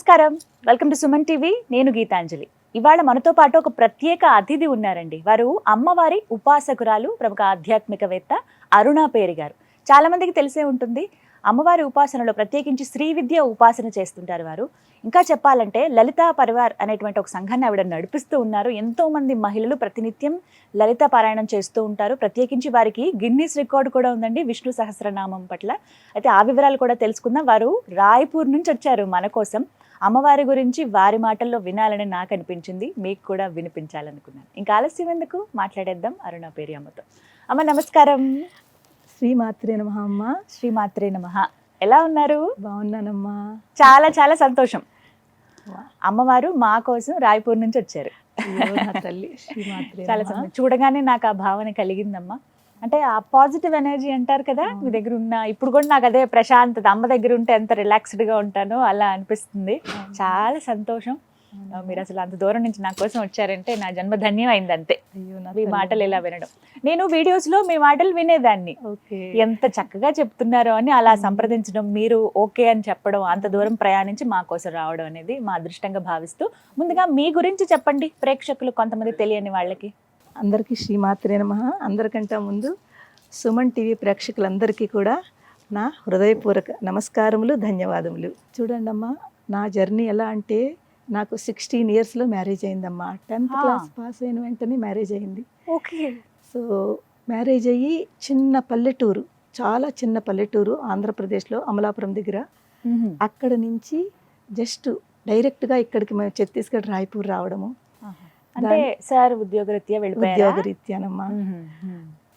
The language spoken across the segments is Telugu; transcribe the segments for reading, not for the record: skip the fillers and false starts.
నమస్కారం, వెల్కమ్ టు సుమన్ టీవీ. నేను గీతాంజలి. ఇవాళ మనతో పాటు ఒక ప్రత్యేక అతిథి ఉన్నారండి. వారు అమ్మవారి ఉపాసకురాలు, ప్రముఖ ఆధ్యాత్మికవేత్త అరుణ పేరి గారు. చాలా మందికి తెలిసే ఉంటుంది. అమ్మవారి ఉపాసనలో ప్రత్యేకించి శ్రీ విద్య ఉపాసన చేస్తుంటారు వారు. ఇంకా చెప్పాలంటే లలితా పరివార్ అనేటువంటి ఒక సంఘాన్ని ఆవిడ నడిపిస్తూ ఉన్నారు. ఎంతో మంది మహిళలు ప్రతినిత్యం లలిత పారాయణం చేస్తూ ఉంటారు. ప్రత్యేకించి వారికి గిన్నీస్ రికార్డు కూడా ఉందండి విష్ణు సహస్రనామం పట్ల. అయితే ఆ వివరాలు కూడా తెలుసుకుందాం. వారు రాయ్పూర్ నుంచి వచ్చారు మన కోసం. అమ్మవారి గురించి వారి మాటల్లో వినాలని నాకు అనిపించింది, మీకు కూడా వినిపించాలనుకున్నాను. ఇంకా ఆలస్యం ఎందుకు, మాట్లాడేద్దాం అరుణ పేరి అమ్మతో. అమ్మ నమస్కారం. శ్రీమాత్రే నమః అమ్మ. శ్రీమాత్రే నమః. ఎలా ఉన్నారు? బాగున్నానమ్మా. చాలా చాలా సంతోషం. అమ్మవారు మా కోసం రాయ్పూర్ నుంచి వచ్చారు. తల్లి శ్రీమాత్రే చాలా సంతోషం. చూడగానే నాకు ఆ భావన కలిగిందమ్మా. అంటే ఆ పాజిటివ్ ఎనర్జీ అంటారు కదా, మీ దగ్గర ఉన్న ఇప్పుడు కూడా నాకు అదే ప్రశాంతత. అమ్మ దగ్గర ఉంటే ఎంత రిలాక్స్డ్ గా ఉంటానో అలా అనిపిస్తుంది. చాలా సంతోషం. మీరు అసలు అంత దూరం నుంచి నా కోసం వచ్చారంటే నా జన్మ ధన్యం అయింది అంతే. మీ మాటలు ఇలా వినడం. నేను వీడియోస్ లో మీ మాటలు వినేదాన్ని, ఎంత చక్కగా చెప్తున్నారో అని అలా సంప్రదించడం, మీరు ఓకే అని చెప్పడం, అంత దూరం ప్రయాణించి మా కోసం రావడం అనేది మా అదృష్టంగా భావిస్తూ, ముందుగా మీ గురించి చెప్పండి ప్రేక్షకులు, కొంతమంది తెలియని వాళ్ళకి. అందరికీ శ్రీమాత్రే నమః. అందరికంటే ముందు సుమన్ టీవీ ప్రేక్షకులందరికీ కూడా నా హృదయపూర్వక నమస్కారములు, ధన్యవాదములు. చూడండి అమ్మా, నా జర్నీ ఎలా అంటే, నాకు 16 yearsలో మ్యారేజ్ అయిందమ్మా. 10th క్లాస్ పాస్ అయిన వెంటనే మ్యారేజ్ అయింది. ఓకే. సో మ్యారేజ్ అయ్యి చిన్న పల్లెటూరు, చాలా చిన్న పల్లెటూరు ఆంధ్రప్రదేశ్లో అమలాపురం దగ్గర. అక్కడ నుంచి జస్ట్ డైరెక్ట్గా ఇక్కడికి మేము ఛత్తీస్గఢ్ రాయ్పూర్ రావడము. అంటే సార్ ఉద్యోగరీత్యా వెళ్ళిపోయారా? ఉద్యోగరీత్యానమ్మా.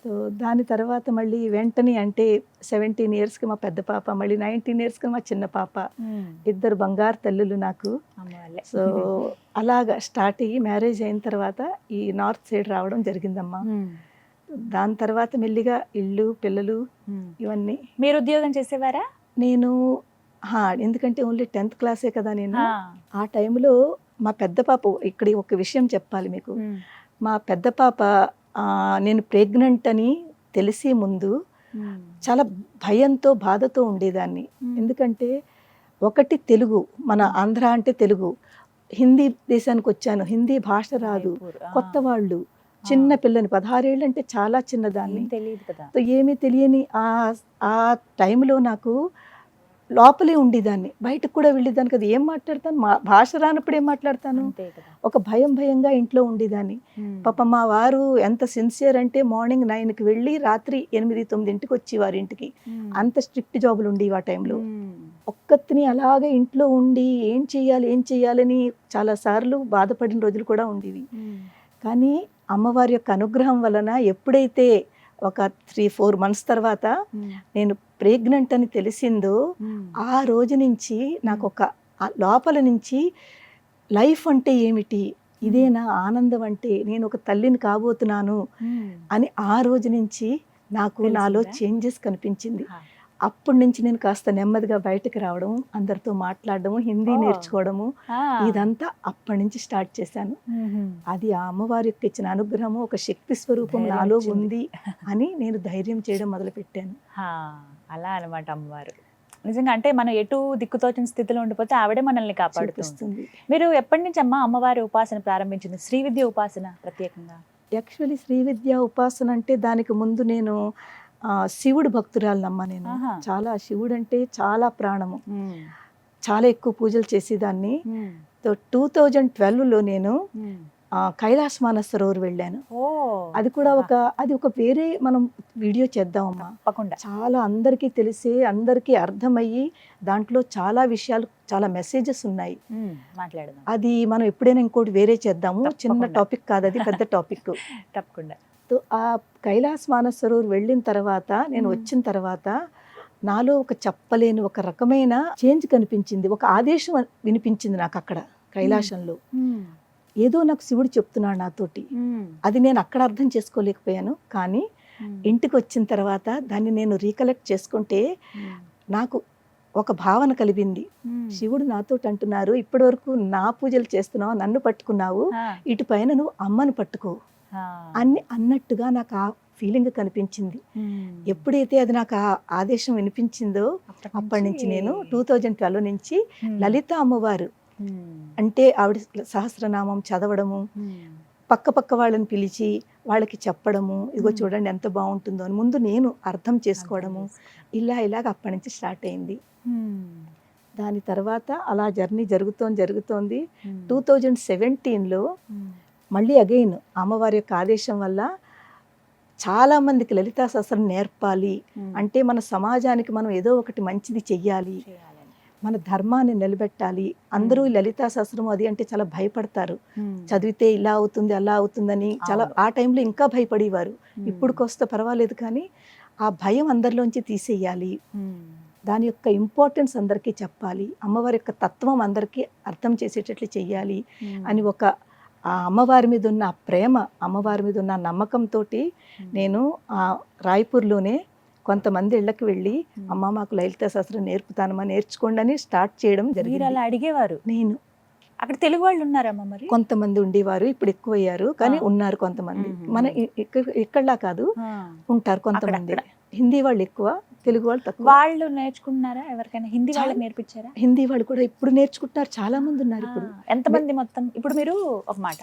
సో దాని తర్వాత మళ్ళీ వెంటనే అంటే 17 yearsకి మా పెద్ద పాప, మళ్ళీ 19 yearsకి మా చిన్న పాప. ఇద్దరు బంగారు తల్లులు నాకు. సో అలాగా స్టార్ట్ అయ్యి మ్యారేజ్ అయిన తర్వాత ఈ నార్త్ సైడ్ రావడం జరిగిందమ్మా. దాని తర్వాత మెల్లిగా ఇల్లు, పిల్లలు ఇవన్నీ. మీరు ఉద్యోగం చేసేవారా? నేను ఎందుకంటే ఓన్లీ 10th క్లాసే కదా నేను. ఆ టైంలో మా పెద్ద పాప, ఇక్కడ ఒక విషయం చెప్పాలి మీకు. మా పెద్ద పాప నేను ప్రెగ్నెంట్ అని తెలిసే ముందు చాలా భయంతో, బాధతో ఉండేదాన్ని. ఎందుకంటే ఒకటి తెలుగు, మన ఆంధ్ర అంటే తెలుగు. హిందీ దేశానికి వచ్చాను, హిందీ భాష రాదు, కొత్త వాళ్ళు, చిన్న పిల్లని, 16 ఏళ్ళు అంటే చాలా చిన్నదాన్ని, తెలియదు కదా. ఏమీ తెలియని ఆ టైంలో నాకు లోపలే ఉండేదాన్ని, బయటకు కూడా వెళ్ళేదాన్ని కదా. ఏం మాట్లాడతాను, మా భాష రానప్పుడు ఏం మాట్లాడతాను, ఒక భయంగా ఇంట్లో ఉండేదాన్ని. పాప మా వారు ఎంత సిన్సియర్ అంటే, మార్నింగ్ 9కి వెళ్ళి రాత్రి 8-9 వచ్చేవారు ఇంటికి. అంత స్ట్రిక్ట్ జాబులు ఉండేవి ఆ టైంలో. ఒక్కతిని అలాగే ఇంట్లో ఉండి ఏం చేయాలని చాలాసార్లు బాధపడిన రోజులు కూడా ఉండేవి. కానీ అమ్మవారి యొక్క అనుగ్రహం వలన ఎప్పుడైతే ఒక 3-4 months తర్వాత నేను ప్రెగ్నెంట్ అని తెలిసిందో, ఆ రోజు నుంచి నాకు ఒక లోపల నుంచి లైఫ్ అంటే ఏమిటి, ఇదేనా ఆనందం అంటే, నేను ఒక తల్లిని కాబోతున్నాను అని ఆ రోజు నుంచి నాకు నాలో చేంజెస్ కనిపించింది. అప్పటి నుంచి నేను కాస్త నెమ్మదిగా బయటకు రావడం, అందరితో మాట్లాడడము, హిందీ నేర్చుకోవడము, ఇదంతా అప్పటి నుంచి స్టార్ట్ చేశాను. అది ఆ అమ్మవారి యొక్క ఇచ్చిన అనుగ్రహము, ఒక శక్తి స్వరూపం నాలో ఉంది అని నేను ధైర్యం చేయడం మొదలుపెట్టాను. అలా అనమాట అమ్మవారు. నిజంగా అంటే మనం ఎటు దిక్కుతోచిన స్థితిలో ఉండిపోతే ఆవిడే మనల్ని కాపాడుతుంది. మీరు ఎప్పటి నుంచి అమ్మా అమ్మవారి ఉపాసన ప్రారంభించింది, శ్రీ విద్య ఉపాసన ప్రత్యేకంగా? యాక్చువల్లీ శ్రీ విద్య ఉపాసన అంటే దానికి ముందు నేను శివుడు భక్తురాలనమ్మా. నేను చాలా శివుడు అంటే చాలా ప్రాణము, చాలా ఎక్కువ పూజలు చేసేదాన్ని. 2012లో నేను కైలాస మానసరోవర్ వెళ్ళాను. అది కూడా అది ఒక వేరే మనం వీడియో చేద్దామమ్మా. చాలా అందరికీ తెలిసే, అందరికీ అర్థమయ్యి, దాంట్లో చాలా విషయాలు, చాలా మెసేజెస్ ఉన్నాయి. అది మనం ఎప్పుడైనా ఇంకోటి వేరే చేద్దాము. చిన్న టాపిక్ కాదు అది, పెద్ద టాపిక్. తప్పకుండా. ఆ కైలాస మానసరోవర్ వెళ్ళిన తర్వాత, నేను వచ్చిన తర్వాత నాలో ఒక చెప్పలేని ఒక రకమైన చేంజ్ కనిపించింది. ఒక ఆదేశం వినిపించింది నాకు అక్కడ కైలాసంలో. ఏదో నాకు శివుడు చెప్తున్నాడు నాతోటి. అది నేను అక్కడ అర్థం చేసుకోలేకపోయాను. కానీ ఇంటికి వచ్చిన తర్వాత దాన్ని నేను రీకలెక్ట్ చేసుకుంటే నాకు ఒక భావన కలిగింది. శివుడు నాతోటి అంటున్నారు, ఇప్పటి వరకు నా పూజలు చేస్తున్నావు, నన్ను పట్టుకున్నావు, ఇటు పైన నువ్వు అమ్మను పట్టుకో అన్నట్టుగా నాకు ఆ ఫీలింగ్ కనిపించింది. ఎప్పుడైతే అది నాకు ఆ ఆదేశం వినిపించిందో, అప్పటి నుంచి నేను 2012 నుంచి లలిత అమ్మవారు అంటే ఆవిడ సహస్రనామం చదవడము, పక్క పక్క వాళ్ళని పిలిచి వాళ్ళకి చెప్పడము, ఇదిగో చూడండి ఎంత బాగుంటుందో అని ముందు నేను అర్థం చేసుకోవడము, ఇలాగ అప్పటి నుంచి స్టార్ట్ అయింది. దాని తర్వాత అలా జర్నీ జరుగుతోంది. 2017లో మళ్ళీ అగైన్ అమ్మవారి యొక్క ఆదేశం వల్ల చాలా మందికి లలితా సహస్రం నేర్పాలి, అంటే మన సమాజానికి మనం ఏదో ఒకటి మంచిది చెయ్యాలి, మన ధర్మాన్ని నిలబెట్టాలి. అందరూ లలితా సహస్రం అది అంటే చాలా భయపడతారు, చదివితే ఇలా అవుతుంది అలా అవుతుందని చాలా ఆ టైంలో ఇంకా భయపడేవారు. ఇప్పుడుకొస్తే పర్వాలేదు, కానీ ఆ భయం అందరిలోంచి తీసేయాలి, దాని యొక్క ఇంపార్టెన్స్ అందరికీ చెప్పాలి, అమ్మవారి యొక్క తత్వం అందరికీ అర్థం చేసేటట్లు చెయ్యాలి అని ఒక ఆ అమ్మవారి మీద ఉన్న ప్రేమ, అమ్మవారి మీద ఉన్న నమ్మకంతో నేను ఆ రాయ్పూర్లోనే కొంతమంది ఇళ్ళకి వెళ్ళి అమ్మ మాకు లలితా సహస్రం నేర్పుతానమ్మా, నేర్చుకోండి అని స్టార్ట్ చేయడం జరిగింది. అలా అడిగేవారు? నేను అక్కడ తెలుగు వాళ్ళు ఉన్నారమ్మా? మరి కొంతమంది ఉండేవారు, ఇప్పుడు ఎక్కువ అయ్యారు, కానీ ఉన్నారు కొంతమంది. మన ఇక్కడలా కాదు, ఉంటారు కొంతమంది. హిందీ వాళ్ళు ఎక్కువ, తెలుగు వాళ్ళు తక్కువ. వాళ్ళు నేర్చుకుంటున్నారా? ఎవరికైనా హిందీ వాళ్ళకి నేర్పించారా? హిందీ వాళ్ళు కూడా ఇప్పుడు నేర్చుకుంటున్నారు, చాలా మంది ఉన్నారు. ఇప్పుడు ఎంతమంది మొత్తం? ఇప్పుడు మీరు ఒక మాట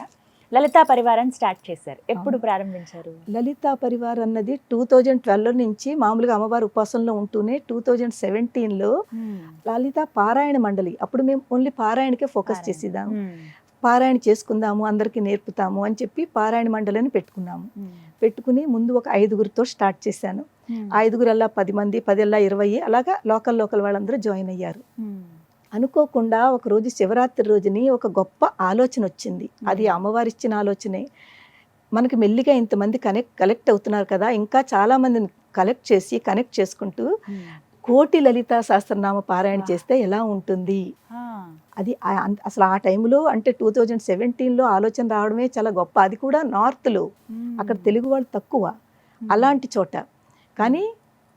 లలితా పరివారాన్ని స్టార్ట్ చేశారు, ఎప్పుడు ప్రారంభించారు? లలితా పరివార్ అన్నది 2012 నుంచి మామూలుగా అమ్మవారి ఉపాసనలో ఉంటూనే 2017లో లలితా పారాయణ మండలి, అప్పుడు మేము ఓన్లీ పారాయణకే ఫోకస్ చేసేదాము. పారాయణ చేసుకుందాము, అందరికీ నేర్పుతాము అని చెప్పి పారాయణ మండలిని పెట్టుకున్నాము. పెట్టుకుని ముందు ఒక 5గురితో స్టార్ట్ చేశాను. 5గురల్లా 10 మంది, 10 20, అలాగా లోకల్ వాళ్ళందరూ జాయిన్ అయ్యారు. అనుకోకుండా ఒక రోజు శివరాత్రి రోజుని ఒక గొప్ప ఆలోచన వచ్చింది. అది అమ్మవారి ఇచ్చిన ఆలోచనే. మనకి మెల్లిగా ఇంతమంది కలెక్ట్ అవుతున్నారు కదా, ఇంకా చాలా మందిని కనెక్ట్ చేసుకుంటూ కోటి లలితా సహస్రనామ పారాయణ చేస్తే ఎలా ఉంటుంది, అది అసలు ఆ టైంలో అంటే 2017లో ఆలోచన రావడమే చాలా గొప్ప. అది కూడా నార్త్లో, అక్కడ తెలుగు వాళ్ళు తక్కువ అలాంటి చోట. కానీ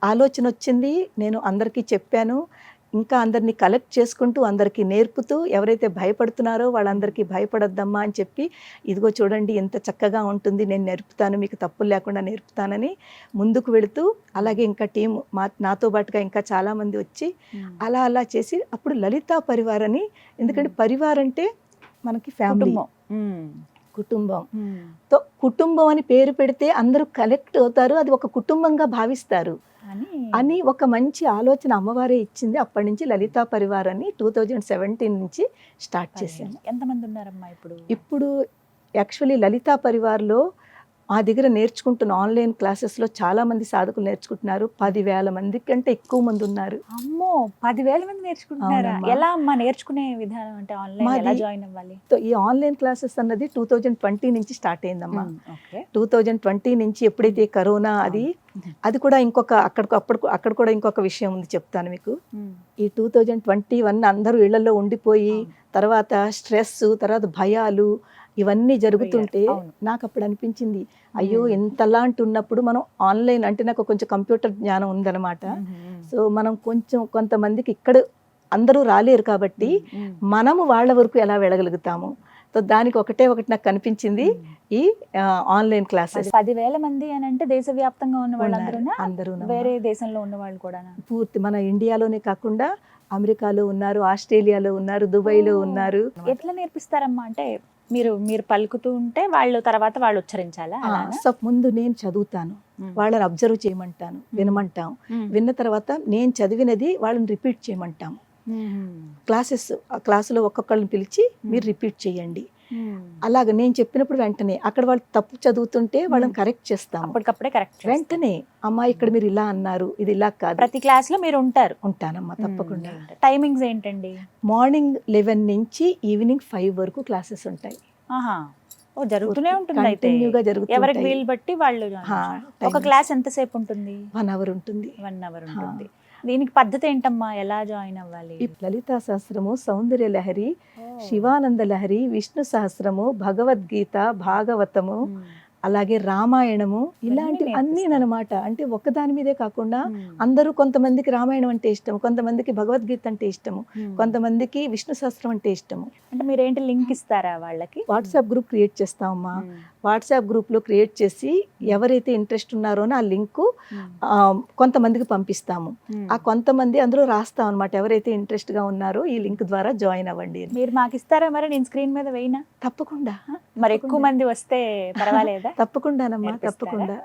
ఆలోచన వచ్చింది, నేను అందరికీ చెప్పాను. ఇంకా అందరినీ కలెక్ట్ చేసుకుంటూ అందరికీ నేర్పుతూ, ఎవరైతే భయపడుతున్నారో వాళ్ళందరికీ భయపడొద్దమ్మా అని చెప్పి, ఇదిగో చూడండి ఎంత చక్కగా ఉంటుంది, నేను నేర్పుతాను, మీకు తప్పులు లేకుండా నేర్పుతానని ముందుకు వెళుతూ, అలాగే ఇంకా టీం నాతో పాటుగా ఇంకా చాలామంది వచ్చి అలా చేసి అప్పుడు లలితా పరివార్ అని, ఎందుకంటే పరివార్ అంటే మనకి ఫ్యామిలీ, కుటుంబం. కుటుంబం అని పేరు పెడితే అందరూ కలెక్ట్ అవుతారు, అది ఒక కుటుంబంగా భావిస్తారు అని ఒక మంచి ఆలోచన అమ్మవారే ఇచ్చింది. అప్పటి నుంచి లలితా పరివార్ అని 2017 నుంచి స్టార్ట్ చేశాను. ఎంతమంది ఉన్నారమ్మా ఇప్పుడు? ఇప్పుడు యాక్చువల్లీ లలితా పరివార్లో మా దగ్గర నేర్చుకుంటున్న ఆన్లైన్ క్లాసెస్లో చాలా మంది సాధకులు నేర్చుకుంటున్నారు. 10,000 మంది కంటే ఎక్కువ మంది ఉన్నారు. అమ్మో, 10,000 మంది నేర్చుకుంటున్నారా? ఎలా అమ్మా నేర్చుకునే విధానం? అంటే ఆన్లైన్ ఎలా జాయిన్ అవ్వాలి? ఈ ఆన్లైన్ క్లాసెస్ అన్నది 2020 నుంచి స్టార్ట్ అయిందమ్మా. 2020 నుంచి ఎప్పుడైతే కరోనా అది కూడా ఇంకొక అక్కడ కూడా ఇంకొక విషయం ఉంది, చెప్తాను మీకు. ఈ 2021 అందరూ ఇళ్లలో ఉండిపోయి, తర్వాత స్ట్రెస్, తర్వాత భయాలు ఇవన్నీ జరుగుతుంటే నాకు అప్పుడు అనిపించింది, అయ్యో ఇంతలాంటి ఉన్నప్పుడు మనం ఆన్లైన్ అంటే, నాకు కొంచెం కంప్యూటర్ జ్ఞానం ఉందన్నమాట. సో మనం కొంతమందికి ఇక్కడ అందరూ రాలేరు కాబట్టి మనము వాళ్ళ వరకు ఎలా వెళ్ళగలుగుతాము. సో దానికి ఒకటి నాకు కనిపించింది ఈ ఆన్లైన్ క్లాసెస్. 10,000 మంది అని అంటే దేశవ్యాప్తంగా ఉన్న వాళ్ళందరూ, వేరే దేశంలో ఉన్న వాళ్ళు కూడా? పూర్తి మన ఇండియాలోనే కాకుండా అమెరికాలో ఉన్నారు, ఆస్ట్రేలియాలో ఉన్నారు, దుబాయ్లో ఉన్నారు. ఎట్లా నేర్పిస్తారమ్మా? అంటే మీరు పలుకుతూ ఉంటే తర్వాత వాళ్ళు ఉచ్చరించాలా? ముందు నేను చదువుతాను, వాళ్ళని అబ్జర్వ్ చేయమంటాను, వినమంటాం. విన్న తర్వాత నేను చదివినది వాళ్ళని రిపీట్ చేయమంటాం. క్లాసులో ఒక్కొక్కళ్ళని పిలిచి మీరు రిపీట్ చేయండి. అలాగ నేను చెప్పినప్పుడు వెంటనే అక్కడ వాళ్ళు తప్పు చదువుతుంటే వాళ్ళని కరెక్ట్ చేస్తాం. అప్పటికప్పుడే కరెక్ట్ వెంటనే, అమ్మా ఇక్కడ మీరు ఇలా అన్నారు, ఇది ఇలా కాదు. ప్రతి క్లాస్ లో మీరు ఉంటానమ్మా, తప్పకుండా. టైమింగ్స్ ఏంటండి? మార్నింగ్ 11 నుంచి ఈవినింగ్ 5 వరకు క్లాసెస్ ఉంటాయి. జరుగుతూనే ఉంటుంది అయితే, ఎవరికి వీలు బట్టి వాళ్ళు. ఒక క్లాస్ ఎంతసేపు ఉంటుంది? 1 అవర్ ఉంటుంది. 1 అవర్ ఉంటుంది. దీనికి పద్ధతి ఏంటమ్మా, ఎలా జాయిన్ అవ్వాలి? లలితా సహస్రము, సౌందర్య లహరి, శివానంద లహరి, విష్ణు సహస్రము, భగవద్గీత, భాగవతము, అలాగే రామాయణము, ఇలాంటివి అన్నీ అన్నమాట. అంటే ఒక్కదాని మీదే కాకుండా అందరూ, కొంతమందికి రామాయణం అంటే ఇష్టం, కొంతమందికి భగవద్గీత అంటే ఇష్టము, కొంతమందికి విష్ణు సహస్రం అంటే ఇష్టము. అంటే మీరేంటి లింక్ ఇస్తారా వాళ్ళకి? వాట్సాప్ గ్రూప్ క్రియేట్ చేస్తామమ్మా. వాట్సాప్ గ్రూప్లో క్రియేట్ చేసి ఎవరైతే ఇంట్రెస్ట్ ఉన్నారో ఆ లింకు కొంతమందికి పంపిస్తాము. ఆ కొంతమంది అందులో రాస్తాం అనమాట, ఎవరైతే ఇంట్రెస్ట్గా ఉన్నారో ఈ లింక్ ద్వారా జాయిన్ అవ్వండి అని. మీరు మాకు ఇస్తారా మరి? నేను స్క్రీన్ మీద వేయినా? తప్పకుండా. మరి ఎక్కువ మంది వస్తే పర్వాలేదా? తప్పకుండానమ్మా, నేర్పిస్తారా? తప్పకుండా.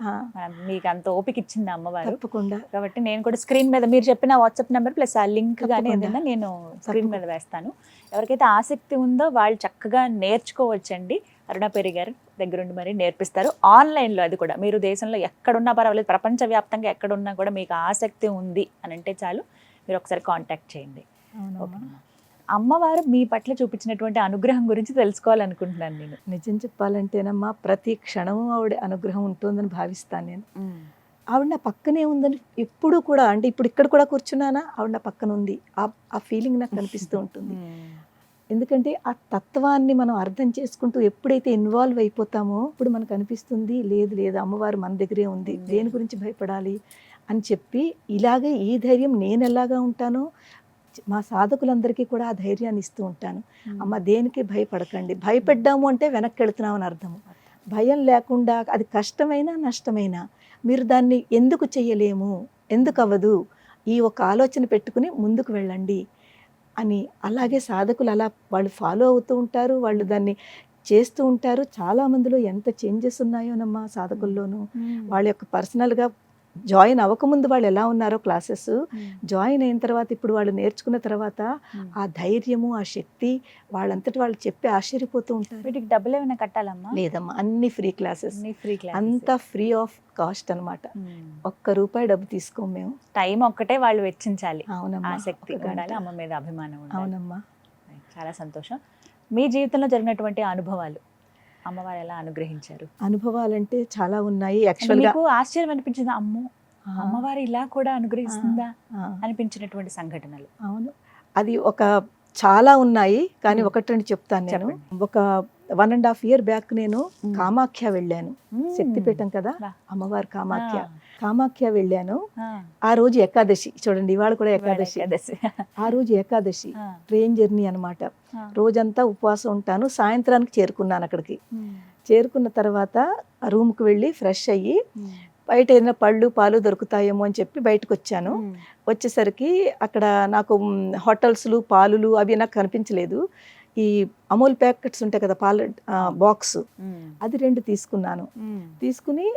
మీకు అంత ఓపిక ఇచ్చింది అమ్మవారు తప్పకుండా. కాబట్టి నేను కూడా స్క్రీన్ మీద మీరు చెప్పిన వాట్సాప్ నెంబర్ ప్లస్ ఆ లింక్ కానీ తప్పకుండా. ఏదైనా నేను స్క్రీన్ మీద వేస్తాను. ఎవరికైతే ఆసక్తి ఉందో వాళ్ళు చక్కగా నేర్చుకోవచ్చండి. అరుణాపేరి గారు దగ్గరుండి మరి నేర్పిస్తారు ఆన్లైన్లో. అది కూడా మీరు దేశంలో ఎక్కడున్నా పర్వాలేదు, ప్రపంచవ్యాప్తంగా ఎక్కడున్నా కూడా మీకు ఆసక్తి ఉంది అని అంటే చాలు మీరు ఒకసారి కాంటాక్ట్ చేయండి. ఓకేనా? అమ్మవారు మీ పట్ల చూపించినటువంటి అనుగ్రహం గురించి తెలుసుకోవాలనుకుంటున్నాను నేను. నిజం చెప్పాలంటేనమ్మా, ప్రతి క్షణము ఆవిడ అనుగ్రహం ఉంటుందని భావిస్తాను నేను. ఆవిడ నా పక్కనే ఉందని ఎప్పుడు కూడా, అంటే ఇప్పుడు ఇక్కడ కూడా కూర్చున్నానా ఆవిడ నా పక్కన ఉంది, ఆ ఫీలింగ్ నాకు కనిపిస్తూ ఉంటుంది. ఎందుకంటే ఆ తత్వాన్ని మనం అర్థం చేసుకుంటూ ఎప్పుడైతే ఇన్వాల్వ్ అయిపోతామో ఇప్పుడు మనకు అనిపిస్తుంది, లేదు లేదు అమ్మవారు మన దగ్గరే ఉంది, దేని గురించి భయపడాలి అని చెప్పి, ఇలాగే ఈ ధైర్యం నేను ఎలాగా ఉంటానో మా సాధకులందరికీ కూడా ఆ ధైర్యాన్ని ఇస్తూ ఉంటాను. అమ్మ దేనికి భయపడకండి, భయపడ్డాము అంటే వెనక్కి వెళుతున్నామని అర్థము. భయం లేకుండా అది కష్టమైనా నష్టమైనా మీరు దాన్ని ఎందుకు చెయ్యలేము, ఎందుకు అవ్వదు, ఈ ఒక ఆలోచన పెట్టుకుని ముందుకు వెళ్ళండి అని. అలాగే సాధకులు అలా వాళ్ళు ఫాలో అవుతూ ఉంటారు, వాళ్ళు దాన్ని చేస్తూ ఉంటారు. చాలా మందిలో ఎంత చేంజెస్ ఉన్నాయోనమ్మా సాధకుల్లోనూ. వాళ్ళ యొక్క పర్సనల్గా జాయిన్ అవ్వకముందు వాళ్ళు ఎలా ఉన్నారో క్లాసెస్, జాయిన్ అయిన తర్వాత ఇప్పుడు వాళ్ళు నేర్చుకున్న తర్వాత ఆ ధైర్యము, ఆ శక్తి వాళ్ళంతటి వాళ్ళు చెప్పి ఆశ్చర్యపోతూ ఉంటారు. వీటికి డబ్బులు ఏమైనా కట్టాలమ్మా? లేదమ్మా, అన్ని ఫ్రీ క్లాసెస్, అంతా ఫ్రీ ఆఫ్ కాస్ట్ అనమాట. ₹1 డబ్బు తీసుకోము మేము. టైం ఒక్కటే వాళ్ళు వెచ్చించాలి. అవునమ్మా, ఆసక్తి ఉండాలి, అమ్మ మీద అభిమానం ఉండాలి. అవునమ్మా. చాలా సంతోషం. మీ జీవితంలో జరిగినటువంటి అనుభవాలు, అమ్మవారు ఎలా అనుగ్రహించారు? అనుభవాలంటే చాలా ఉన్నాయి. యాక్చువల్గా మీకు ఆశ్చర్యం అనిపించింది, అమ్మో అమ్మవారు ఇలా కూడా అనుగ్రహిస్తుందా అనిపించినటువంటి సంఘటనలు? అవును, అది చాలా ఉన్నాయి కానీ ఒకటి రెండు చెప్తాను నేను. ఒక 1.5 year బ్యాక్ నేను కామాఖ్య వెళ్ళాను. శక్తిపీఠం కదా అమ్మవారు కామాఖ్య వెళ్ళాను. ఆ రోజు ఏకాదశి, చూడండి ఇవాళ కూడా ఏకాదశి. ఆ రోజు ఏకాదశి ట్రైన్ జర్నీ అనమాట. రోజంతా ఉపవాసం ఉంటాను. సాయంత్రానికి చేరుకున్నాను. అక్కడికి చేరుకున్న తర్వాత రూమ్కి వెళ్ళి ఫ్రెష్ అయ్యి బయట ఏదైనా పళ్ళు పాలు దొరుకుతాయేమో అని చెప్పి బయటకు వచ్చాను. వచ్చేసరికి అక్కడ నాకు హోటల్స్లు పాలులు అవి నాకు కనిపించలేదు. ఈ అమూల్ ప్యాకెట్స్ ఉంటాయి కదా పాల బాక్స్, అది 2 తీసుకున్నాను. తీసుకుని